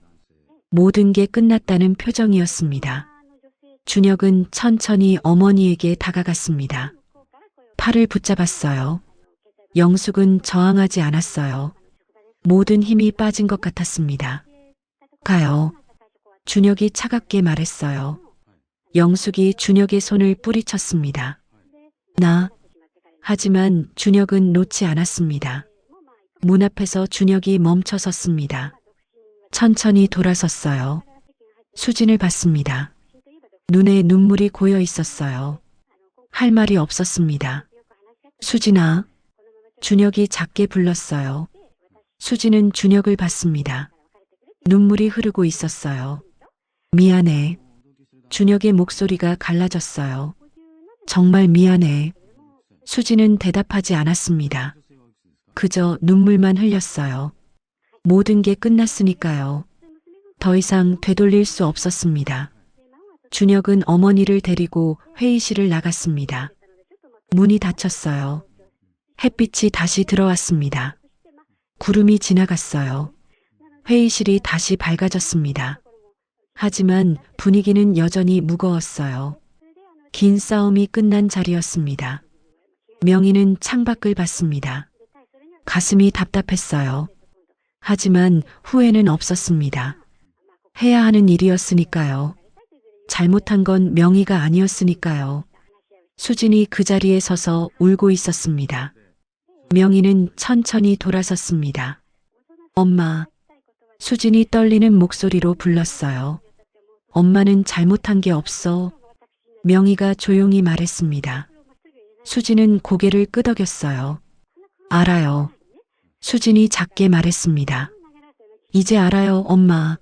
모든 게 끝났다는 표정이었습니다. 준혁은 천천히 어머니에게 다가갔습니다. 팔을 붙잡았어요. 영숙은 저항하지 않았어요. 모든 힘이 빠진 것 같았습니다. 가요. 준혁이 차갑게 말했어요. 영숙이 준혁의 손을 뿌리쳤습니다. 하지만 준혁은 놓지 않았습니다. 문 앞에서 준혁이 멈춰 섰습니다. 천천히 돌아섰어요. 수진을 봤습니다. 눈에 눈물이 고여 있었어요. 할 말이 없었습니다. 수진아. 준혁이 작게 불렀어요. 수진은 준혁을 봤습니다. 눈물이 흐르고 있었어요. 미안해. 준혁의 목소리가 갈라졌어요. 정말 미안해. 수진은 대답하지 않았습니다. 그저 눈물만 흘렸어요. 모든 게 끝났으니까요. 더 이상 되돌릴 수 없었습니다. 준혁은 어머니를 데리고 회의실을 나갔습니다. 문이 닫혔어요. 햇빛이 다시 들어왔습니다. 구름이 지나갔어요. 회의실이 다시 밝아졌습니다. 하지만 분위기는 여전히 무거웠어요. 긴 싸움이 끝난 자리였습니다. 명희는 창밖을 봤습니다. 가슴이 답답했어요. 하지만 후회는 없었습니다. 해야 하는 일이었으니까요. 잘못한 건 명희가 아니었으니까요. 수진이 그 자리에 서서 울고 있었습니다. 명희는 천천히 돌아섰습니다. 엄마. 수진이 떨리는 목소리로 불렀어요. 엄마는 잘못한 게 없어. 명희가 조용히 말했습니다. 수진은 고개를 끄덕였어요. 알아요. 수진이 작게 말했습니다. 이제 알아요, 엄마.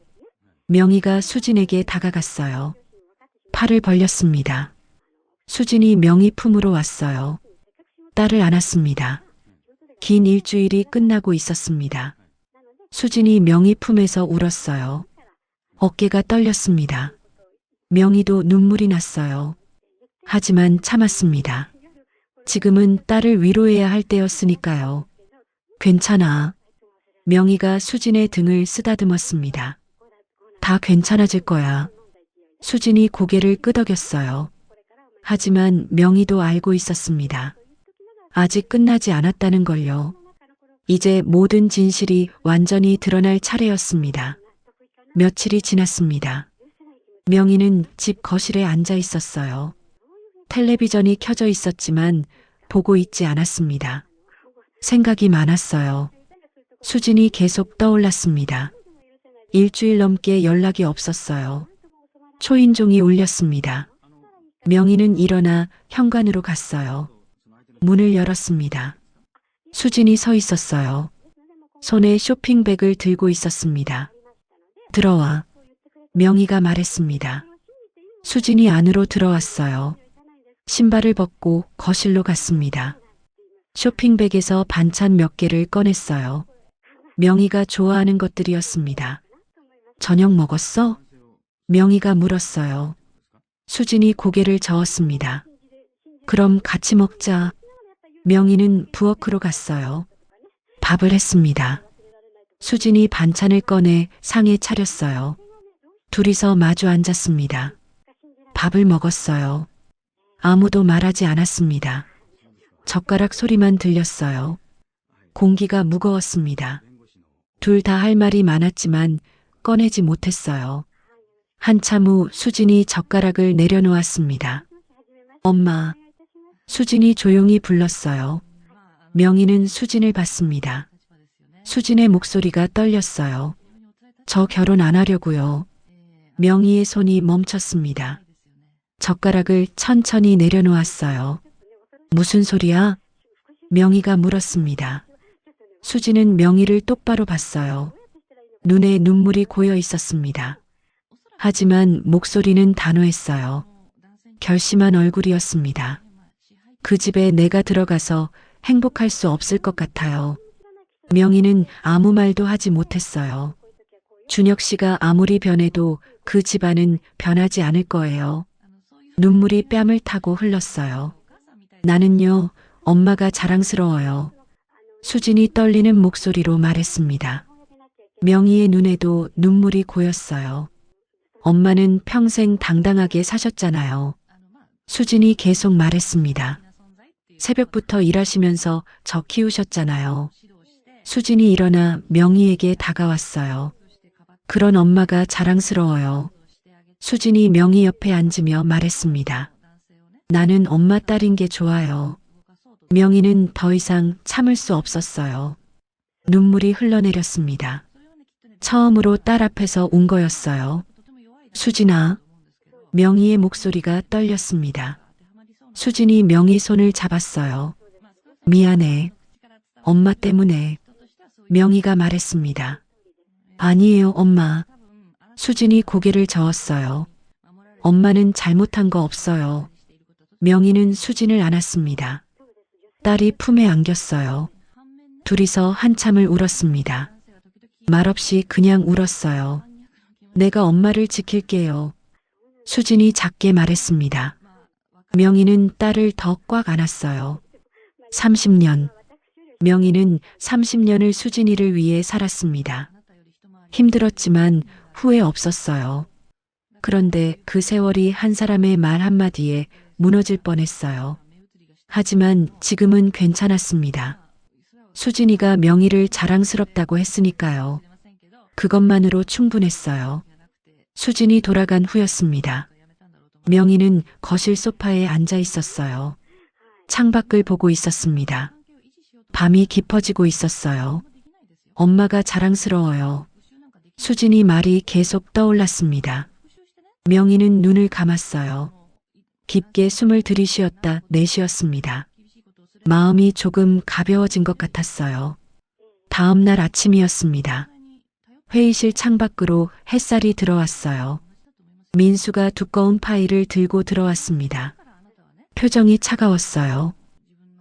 명희가 수진에게 다가갔어요. 팔을 벌렸습니다. 수진이 명희 품으로 왔어요. 딸을 안았습니다. 긴 일주일이 끝나고 있었습니다. 수진이 명희 품에서 울었어요. 어깨가 떨렸습니다. 명희도 눈물이 났어요. 하지만 참았습니다. 지금은 딸을 위로해야 할 때였으니까요. 괜찮아. 명희가 수진의 등을 쓰다듬었습니다. 다 괜찮아질 거야. 수진이 고개를 끄덕였어요. 하지만 명희도 알고 있었습니다. 아직 끝나지 않았다는 걸요. 이제 모든 진실이 완전히 드러날 차례였습니다. 며칠이 지났습니다. 명희는 집 거실에 앉아 있었어요. 텔레비전이 켜져 있었지만 보고 있지 않았습니다. 생각이 많았어요. 수진이 계속 떠올랐습니다. 일주일 넘게 연락이 없었어요. 초인종이 울렸습니다. 명희는 일어나 현관으로 갔어요. 문을 열었습니다. 수진이 서 있었어요. 손에 쇼핑백을 들고 있었습니다. 들어와. 명희가 말했습니다. 수진이 안으로 들어왔어요. 신발을 벗고 거실로 갔습니다. 쇼핑백에서 반찬 몇 개를 꺼냈어요. 명희가 좋아하는 것들이었습니다. 저녁 먹었어? 명희가 물었어요. 수진이 고개를 저었습니다. 그럼 같이 먹자. 명희는 부엌으로 갔어요. 밥을 했습니다. 수진이 반찬을 꺼내 상에 차렸어요. 둘이서 마주 앉았습니다. 밥을 먹었어요. 아무도 말하지 않았습니다. 젓가락 소리만 들렸어요. 공기가 무거웠습니다. 둘 다 할 말이 많았지만 꺼내지 못했어요. 한참 후 수진이 젓가락을 내려놓았습니다. 엄마. 수진이 조용히 불렀어요. 명희는 수진을 봤습니다. 수진의 목소리가 떨렸어요. 저 결혼 안 하려고요. 명희의 손이 멈췄습니다. 젓가락을 천천히 내려놓았어요. 무슨 소리야? 명희가 물었습니다. 수진은 명희를 똑바로 봤어요. 눈에 눈물이 고여 있었습니다. 하지만 목소리는 단호했어요. 결심한 얼굴이었습니다. 그 집에 내가 들어가서 행복할 수 없을 것 같아요. 명희는 아무 말도 하지 못했어요. 준혁 씨가 아무리 변해도 그 집안은 변하지 않을 거예요. 눈물이 뺨을 타고 흘렀어요. 나는요, 엄마가 자랑스러워요. 수진이 떨리는 목소리로 말했습니다. 명희의 눈에도 눈물이 고였어요. 엄마는 평생 당당하게 사셨잖아요. 수진이 계속 말했습니다. 새벽부터 일하시면서 저 키우셨잖아요. 수진이 일어나 명희에게 다가왔어요. 그런 엄마가 자랑스러워요. 수진이 명희 옆에 앉으며 말했습니다. 나는 엄마 딸인 게 좋아요. 명희는 더 이상 참을 수 없었어요. 눈물이 흘러내렸습니다. 처음으로 딸 앞에서 운 거였어요. 수진아. 명희의 목소리가 떨렸습니다. 수진이 명희 손을 잡았어요. 미안해. 엄마 때문에. 명희가 말했습니다. 아니에요, 엄마. 수진이 고개를 저었어요. 엄마는 잘못한 거 없어요. 명희는 수진을 안았습니다. 딸이 품에 안겼어요. 둘이서 한참을 울었습니다. 말없이 그냥 울었어요. 내가 엄마를 지킬게요. 수진이 작게 말했습니다. 명희는 딸을 더 꽉 안았어요. 30년. 명희는 30년을 수진이를 위해 살았습니다. 힘들었지만 후회 없었어요. 그런데 그 세월이 한 사람의 말 한마디에 무너질 뻔했어요. 하지만 지금은 괜찮았습니다. 수진이가 명희를 자랑스럽다고 했으니까요. 그것만으로 충분했어요. 수진이 돌아간 후였습니다. 명희는 거실 소파에 앉아 있었어요. 창밖을 보고 있었습니다. 밤이 깊어지고 있었어요. 엄마가 자랑스러워요. 수진이 말이 계속 떠올랐습니다. 명희는 눈을 감았어요. 깊게 숨을 들이쉬었다 내쉬었습니다. 마음이 조금 가벼워진 것 같았어요. 다음 날 아침이었습니다. 회의실 창밖으로 햇살이 들어왔어요. 민수가 두꺼운 파일을 들고 들어왔습니다. 표정이 차가웠어요.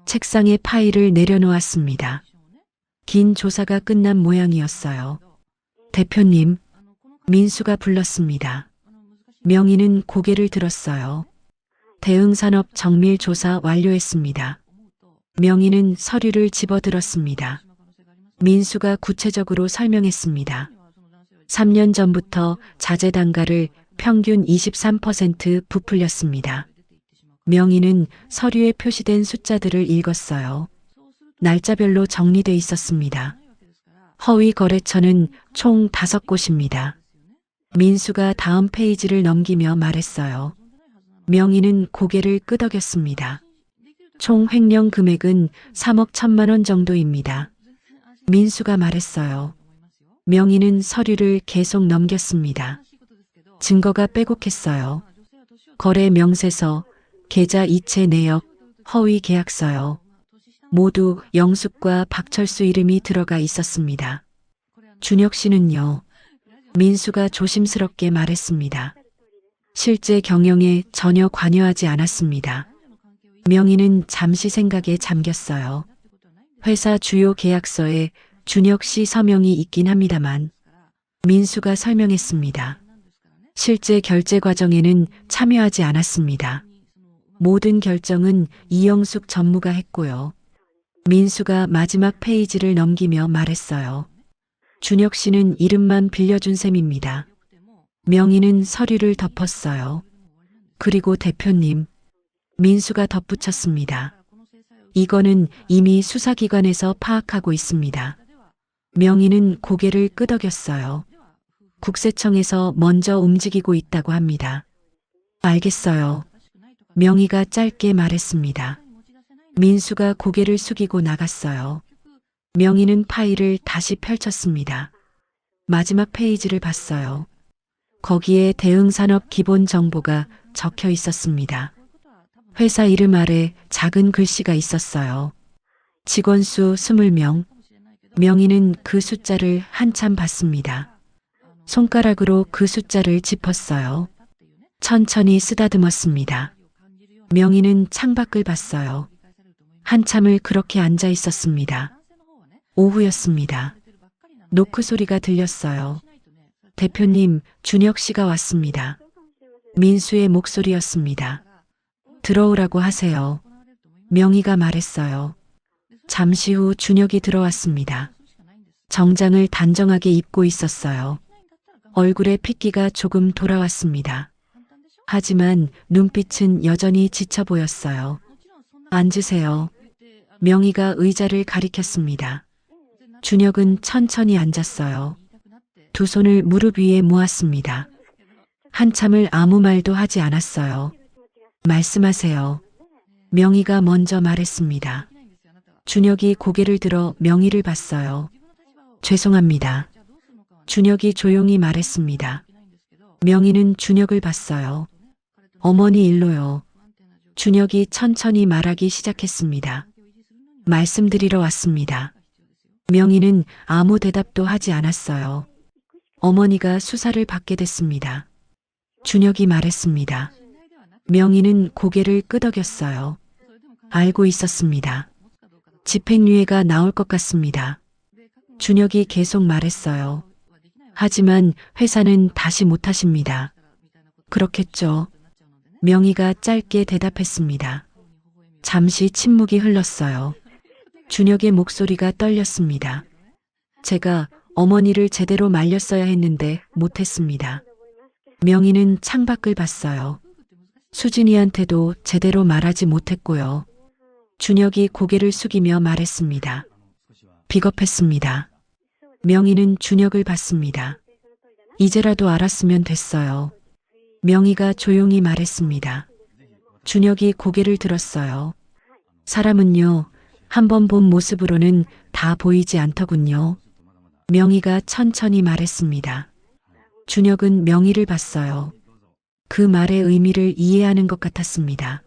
책상에 파일을 내려놓았습니다. 긴 조사가 끝난 모양이었어요. 대표님, 민수가 불렀습니다. 명희는 고개를 들었어요. 대응산업 정밀 조사 완료했습니다. 명희는 서류를 집어들었습니다. 민수가 구체적으로 설명했습니다. 3년 전부터 자재 단가를 평균 23% 부풀렸습니다. 명희는 서류에 표시된 숫자들을 읽었어요. 날짜별로 정리돼 있었습니다. 허위 거래처는 총 5곳입니다. 민수가 다음 페이지를 넘기며 말했어요. 명희는 고개를 끄덕였습니다. 총 횡령 금액은 3억 1천만 원 정도입니다. 민수가 말했어요. 명희는 서류를 계속 넘겼습니다. 증거가 빼곡했어요. 거래 명세서, 계좌 이체 내역, 허위 계약서요. 모두 영숙과 박철수 이름이 들어가 있었습니다. 준혁 씨는요? 민수가 조심스럽게 말했습니다. 실제 경영에 전혀 관여하지 않았습니다. 명희는 잠시 생각에 잠겼어요. 회사 주요 계약서에 준혁 씨 서명이 있긴 합니다만 민수가 설명했습니다. 실제 결제 과정에는 참여하지 않았습니다. 모든 결정은 이영숙 전무가 했고요. 민수가 마지막 페이지를 넘기며 말했어요. 준혁 씨는 이름만 빌려준 셈입니다. 명희는 서류를 덮었어요. 그리고 대표님, 민수가 덧붙였습니다. 이거는 이미 수사기관에서 파악하고 있습니다. 명희는 고개를 끄덕였어요. 국세청에서 먼저 움직이고 있다고 합니다. 알겠어요. 명희가 짧게 말했습니다. 민수가 고개를 숙이고 나갔어요. 명희는 파일을 다시 펼쳤습니다. 마지막 페이지를 봤어요. 거기에 대응산업 기본 정보가 적혀 있었습니다. 회사 이름 아래 작은 글씨가 있었어요. 직원 수 20명. 명희는 그 숫자를 한참 봤습니다. 손가락으로 그 숫자를 짚었어요. 천천히 쓰다듬었습니다. 명희는 창밖을 봤어요. 한참을 그렇게 앉아 있었습니다. 오후였습니다. 노크 소리가 들렸어요. 대표님, 준혁 씨가 왔습니다. 민수의 목소리였습니다. 들어오라고 하세요. 명희가 말했어요. 잠시 후 준혁이 들어왔습니다. 정장을 단정하게 입고 있었어요. 얼굴에 핏기가 조금 돌아왔습니다. 하지만 눈빛은 여전히 지쳐 보였어요. 앉으세요. 명희가 의자를 가리켰습니다. 준혁은 천천히 앉았어요. 두 손을 무릎 위에 모았습니다. 한참을 아무 말도 하지 않았어요. 말씀하세요. 명희가 먼저 말했습니다. 준혁이 고개를 들어 명희를 봤어요. 죄송합니다. 준혁이 조용히 말했습니다. 명희는 준혁을 봤어요. 어머니 일로요. 준혁이 천천히 말하기 시작했습니다. 말씀드리러 왔습니다. 명희는 아무 대답도 하지 않았어요. 어머니가 수사를 받게 됐습니다. 준혁이 말했습니다. 명희는 고개를 끄덕였어요. 알고 있었습니다. 집행유예가 나올 것 같습니다. 준혁이 계속 말했어요. 하지만 회사는 다시 못하십니다. 그렇겠죠. 명희가 짧게 대답했습니다. 잠시 침묵이 흘렀어요. 준혁의 목소리가 떨렸습니다. 제가 어머니를 제대로 말렸어야 했는데 못했습니다. 명희는 창밖을 봤어요. 수진이한테도 제대로 말하지 못했고요. 준혁이 고개를 숙이며 말했습니다. 비겁했습니다. 명희는 준혁을 봤습니다. 이제라도 알았으면 됐어요. 명희가 조용히 말했습니다. 준혁이 고개를 들었어요. 사람은요, 한번 본 모습으로는 다 보이지 않더군요. 명희가 천천히 말했습니다. 준혁은 명희를 봤어요. 그 말의 의미를 이해하는 것 같았습니다.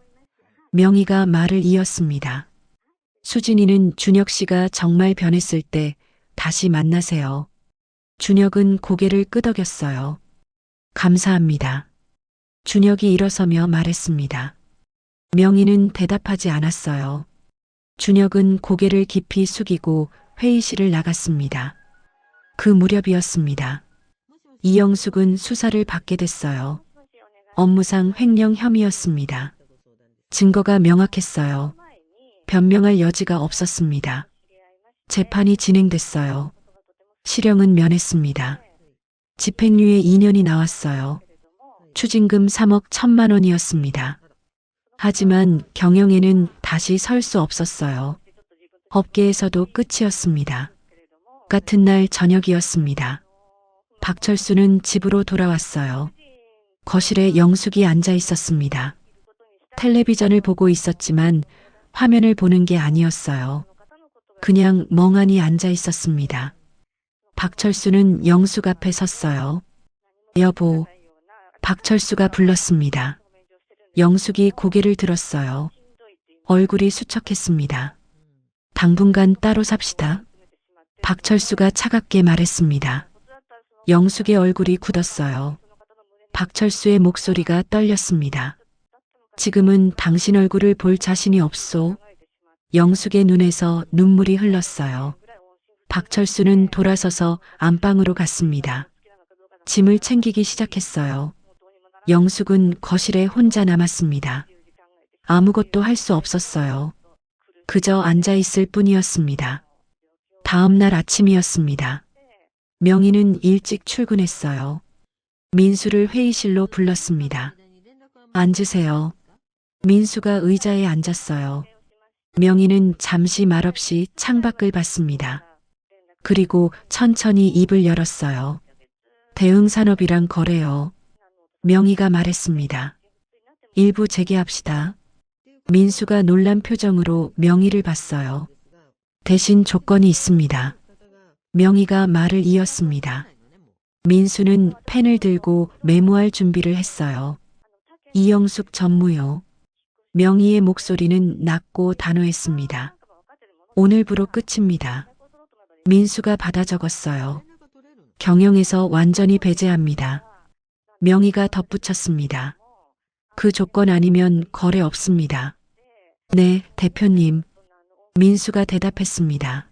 명희가 말을 이었습니다. 수진이는 준혁 씨가 정말 변했을 때 다시 만나세요. 준혁은 고개를 끄덕였어요. 감사합니다. 준혁이 일어서며 말했습니다. 명희는 대답하지 않았어요. 준혁은 고개를 깊이 숙이고 회의실을 나갔습니다. 그 무렵이었습니다. 이영숙은 수사를 받게 됐어요. 업무상 횡령 혐의였습니다. 증거가 명확했어요. 변명할 여지가 없었습니다. 재판이 진행됐어요. 실형은 면했습니다. 집행유예 2년이 나왔어요. 추징금 3억 1천만 원이었습니다. 하지만 경영에는 다시 설 수 없었어요. 업계에서도 끝이었습니다. 같은 날 저녁이었습니다. 박철수는 집으로 돌아왔어요. 거실에 영숙이 앉아 있었습니다. 텔레비전을 보고 있었지만 화면을 보는 게 아니었어요. 그냥 멍하니 앉아 있었습니다. 박철수는 영숙 앞에 섰어요. 여보, 박철수가 불렀습니다. 영숙이 고개를 들었어요. 얼굴이 수척했습니다. 당분간 따로 삽시다. 박철수가 차갑게 말했습니다. 영숙의 얼굴이 굳었어요. 박철수의 목소리가 떨렸습니다. 지금은 당신 얼굴을 볼 자신이 없소. 영숙의 눈에서 눈물이 흘렀어요. 박철수는 돌아서서 안방으로 갔습니다. 짐을 챙기기 시작했어요. 영숙은 거실에 혼자 남았습니다. 아무것도 할 수 없었어요. 그저 앉아 있을 뿐이었습니다. 다음 날 아침이었습니다. 명희는 일찍 출근했어요. 민수를 회의실로 불렀습니다. 앉으세요. 민수가 의자에 앉았어요. 명희는 잠시 말없이 창밖을 봤습니다. 그리고 천천히 입을 열었어요. 대흥산업이랑 거래요. 명희가 말했습니다. 일부 재개합시다. 민수가 놀란 표정으로 명희를 봤어요. 대신 조건이 있습니다. 명희가 말을 이었습니다. 민수는 펜을 들고 메모할 준비를 했어요. 이영숙 전무요. 명희의 목소리는 낮고 단호했습니다. 오늘부로 끝입니다. 민수가 받아 적었어요. 경영에서 완전히 배제합니다. 명희가 덧붙였습니다. 그 조건 아니면 거래 없습니다. 네, 대표님. 민수가 대답했습니다.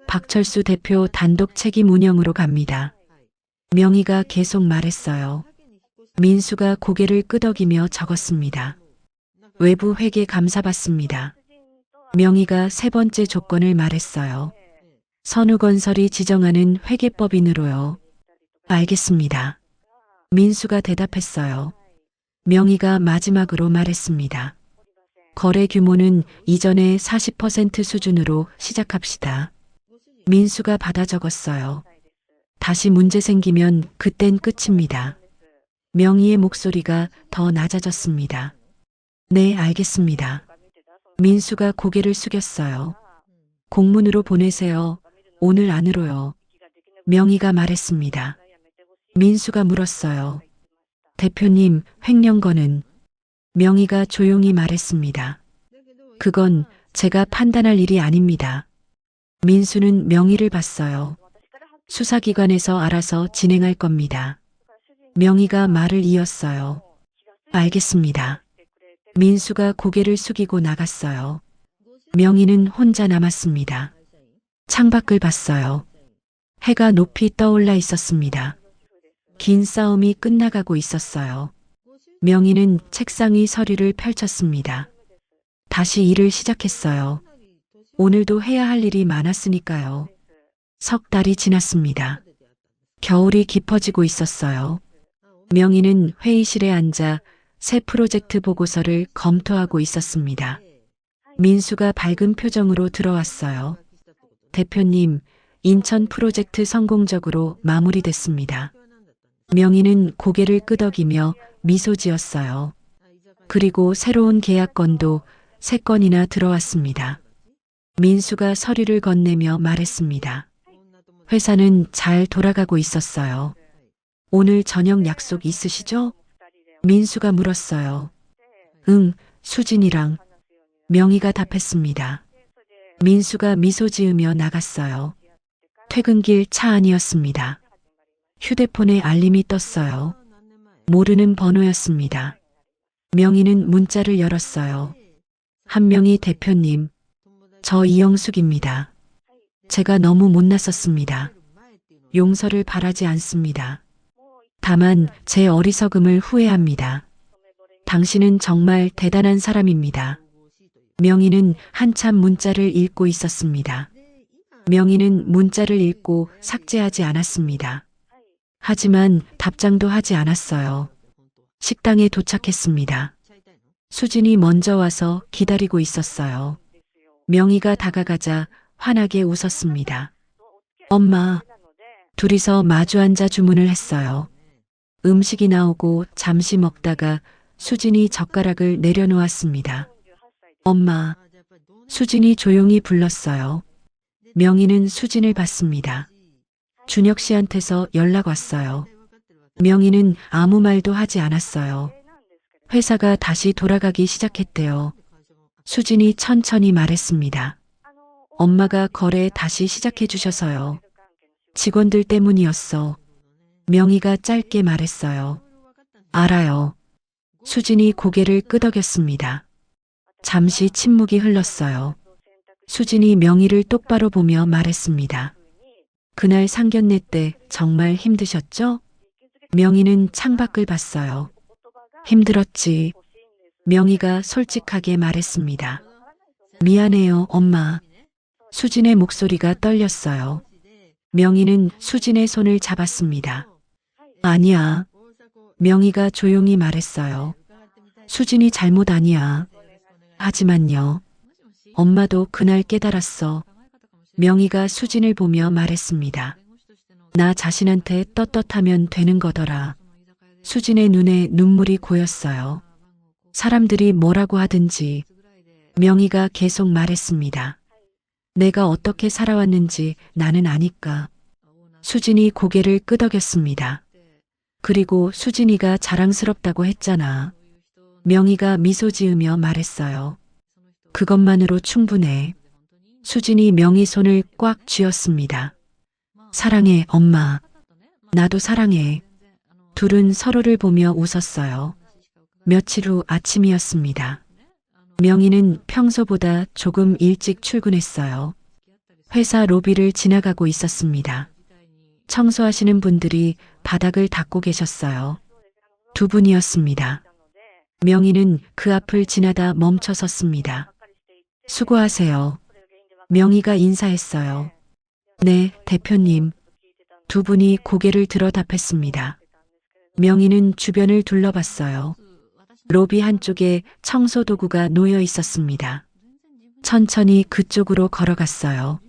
박철수 대표 단독 책임 운영으로 갑니다. 명희가 계속 말했어요. 민수가 고개를 끄덕이며 적었습니다. 외부 회계 감사받습니다. 명희가 세 번째 조건을 말했어요. 선우건설이 지정하는 회계법인으로요. 알겠습니다. 민수가 대답했어요. 명희가 마지막으로 말했습니다. 거래 규모는 이전의 40% 수준으로 시작합시다. 민수가 받아 적었어요. 다시 문제 생기면 그땐 끝입니다. 명희의 목소리가 더 낮아졌습니다. 네, 알겠습니다. 민수가 고개를 숙였어요. 공문으로 보내세요. 오늘 안으로요. 명희가 말했습니다. 민수가 물었어요. 대표님, 횡령건은? 명희가 조용히 말했습니다. 그건 제가 판단할 일이 아닙니다. 민수는 명희를 봤어요. 수사기관에서 알아서 진행할 겁니다. 명희가 말을 이었어요. 알겠습니다. 민수가 고개를 숙이고 나갔어요. 명희는 혼자 남았습니다. 창밖을 봤어요. 해가 높이 떠올라 있었습니다. 긴 싸움이 끝나가고 있었어요. 명희는 책상 위 서류를 펼쳤습니다. 다시 일을 시작했어요. 오늘도 해야 할 일이 많았으니까요. 석 달이 지났습니다. 겨울이 깊어지고 있었어요. 명희는 회의실에 앉아 새 프로젝트 보고서를 검토하고 있었습니다. 민수가 밝은 표정으로 들어왔어요. 대표님, 인천 프로젝트 성공적으로 마무리됐습니다. 명희는 고개를 끄덕이며 미소 지었어요. 그리고 새로운 계약건도 3건이나 들어왔습니다. 민수가 서류를 건네며 말했습니다. 회사는 잘 돌아가고 있었어요. 오늘 저녁 약속 있으시죠? 민수가 물었어요. 응, 수진이랑. 명희가 답했습니다. 민수가 미소 지으며 나갔어요. 퇴근길 차 안이었습니다. 휴대폰에 알림이 떴어요. 모르는 번호였습니다. 명희는 문자를 열었어요. 한 명이 대표님, 저 이영숙입니다. 제가 너무 못났었습니다. 용서를 바라지 않습니다. 다만 제 어리석음을 후회합니다. 당신은 정말 대단한 사람입니다. 명희는 한참 문자를 읽고 있었습니다. 명희는 문자를 읽고 삭제하지 않았습니다. 하지만 답장도 하지 않았어요. 식당에 도착했습니다. 수진이 먼저 와서 기다리고 있었어요. 명희가 다가가자 환하게 웃었습니다. 엄마, 둘이서 마주 앉아 주문을 했어요. 음식이 나오고 잠시 먹다가 수진이 젓가락을 내려놓았습니다. 엄마, 수진이 조용히 불렀어요. 명희는 수진을 봤습니다. 준혁 씨한테서 연락 왔어요. 명희는 아무 말도 하지 않았어요. 회사가 다시 돌아가기 시작했대요. 수진이 천천히 말했습니다. 엄마가 거래 다시 시작해 주셔서요. 직원들 때문이었어. 명희가 짧게 말했어요. 알아요. 수진이 고개를 끄덕였습니다. 잠시 침묵이 흘렀어요. 수진이 명희를 똑바로 보며 말했습니다. 그날 상견례 때 정말 힘드셨죠? 명희는 창밖을 봤어요. 힘들었지. 명희가 솔직하게 말했습니다. 미안해요, 엄마. 수진의 목소리가 떨렸어요. 명희는 수진의 손을 잡았습니다. 아니야. 명희가 조용히 말했어요. 수진이 잘못 아니야. 하지만요. 엄마도 그날 깨달았어. 명희가 수진을 보며 말했습니다. 나 자신한테 떳떳하면 되는 거더라. 수진의 눈에 눈물이 고였어요. 사람들이 뭐라고 하든지 명희가 계속 말했습니다. 내가 어떻게 살아왔는지 나는 아니까. 수진이 고개를 끄덕였습니다. 그리고 수진이가 자랑스럽다고 했잖아. 명희가 미소 지으며 말했어요. 그것만으로 충분해. 수진이 명희 손을 꽉 쥐었습니다. 사랑해, 엄마. 나도 사랑해. 둘은 서로를 보며 웃었어요. 며칠 후 아침이었습니다. 명희는 평소보다 조금 일찍 출근했어요. 회사 로비를 지나가고 있었습니다. 청소하시는 분들이 바닥을 닦고 계셨어요. 두 분이었습니다. 명희는 그 앞을 지나다 멈춰 섰습니다. 수고하세요. 명희가 인사했어요. 네, 대표님. 두 분이 고개를 들어 답했습니다. 명희는 주변을 둘러봤어요. 로비 한쪽에 청소 도구가 놓여 있었습니다. 천천히 그쪽으로 걸어갔어요.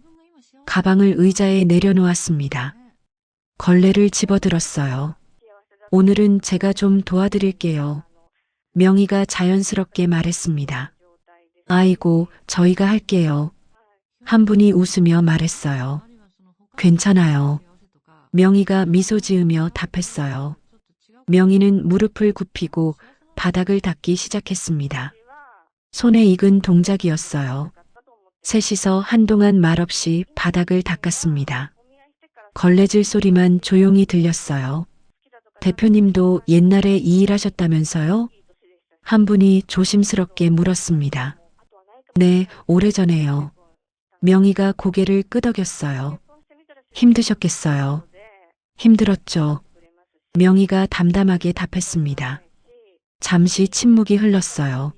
가방을 의자에 내려놓았습니다. 걸레를 집어들었어요. 오늘은 제가 좀 도와드릴게요. 명희가 자연스럽게 말했습니다. 아이고, 저희가 할게요. 한 분이 웃으며 말했어요. 괜찮아요. 명희가 미소 지으며 답했어요. 명희는 무릎을 굽히고 바닥을 닦기 시작했습니다. 손에 익은 동작이었어요. 셋이서 한동안 말없이 바닥을 닦았습니다. 걸레질 소리만 조용히 들렸어요. 대표님도 옛날에 이 일 하셨다면서요? 한 분이 조심스럽게 물었습니다. 네, 오래전에요. 명희가 고개를 끄덕였어요. 힘드셨겠어요. 힘들었죠. 명희가 담담하게 답했습니다. 잠시 침묵이 흘렀어요.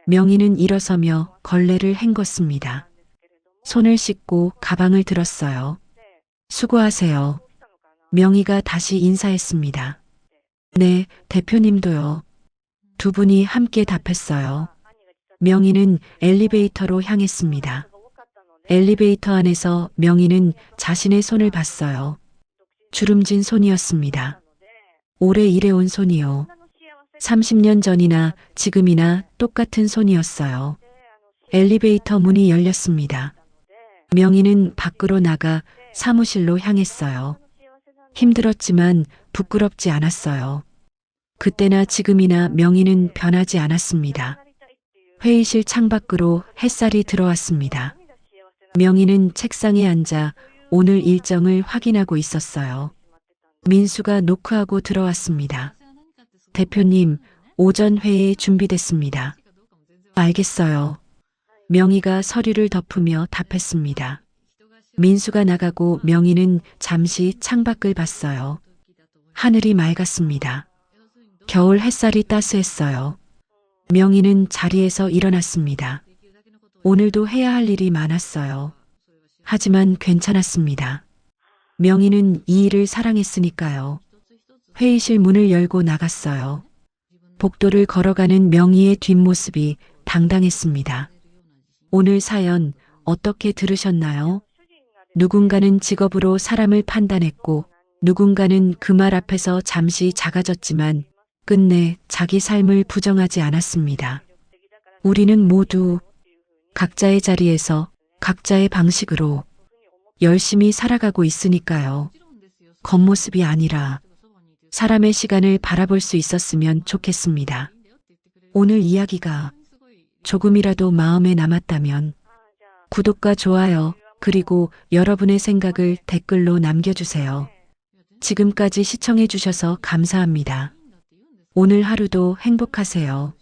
명희는 일어서며 걸레를 헹궜습니다. 손을 씻고 가방을 들었어요. 수고하세요. 명희가 다시 인사했습니다. 네, 대표님도요. 두 분이 함께 답했어요. 명희는 엘리베이터로 향했습니다. 엘리베이터 안에서 명희는 자신의 손을 봤어요. 주름진 손이었습니다. 오래 일해온 손이요. 30년 전이나 지금이나 똑같은 손이었어요. 엘리베이터 문이 열렸습니다. 명희는 밖으로 나가 사무실로 향했어요. 힘들었지만 부끄럽지 않았어요. 그때나 지금이나 명희는 변하지 않았습니다. 회의실 창밖으로 햇살이 들어왔습니다. 명희는 책상에 앉아 오늘 일정을 확인하고 있었어요. 민수가 노크하고 들어왔습니다. 대표님, 오전 회의 준비됐습니다. 알겠어요. 명희가 서류를 덮으며 답했습니다. 민수가 나가고 명희는 잠시 창밖을 봤어요. 하늘이 맑았습니다. 겨울 햇살이 따스했어요. 명희는 자리에서 일어났습니다. 오늘도 해야 할 일이 많았어요. 하지만 괜찮았습니다. 명희는 이 일을 사랑했으니까요. 회의실 문을 열고 나갔어요. 복도를 걸어가는 명희의 뒷모습이 당당했습니다. 오늘 사연 어떻게 들으셨나요? 누군가는 직업으로 사람을 판단했고 누군가는 그 말 앞에서 잠시 작아졌지만 끝내 자기 삶을 부정하지 않았습니다. 우리는 모두 각자의 자리에서 각자의 방식으로 열심히 살아가고 있으니까요. 겉모습이 아니라 사람의 시간을 바라볼 수 있었으면 좋겠습니다. 오늘 이야기가 조금이라도 마음에 남았다면 구독과 좋아요 그리고 여러분의 생각을 댓글로 남겨주세요. 지금까지 시청해 주셔서 감사합니다. 오늘 하루도 행복하세요.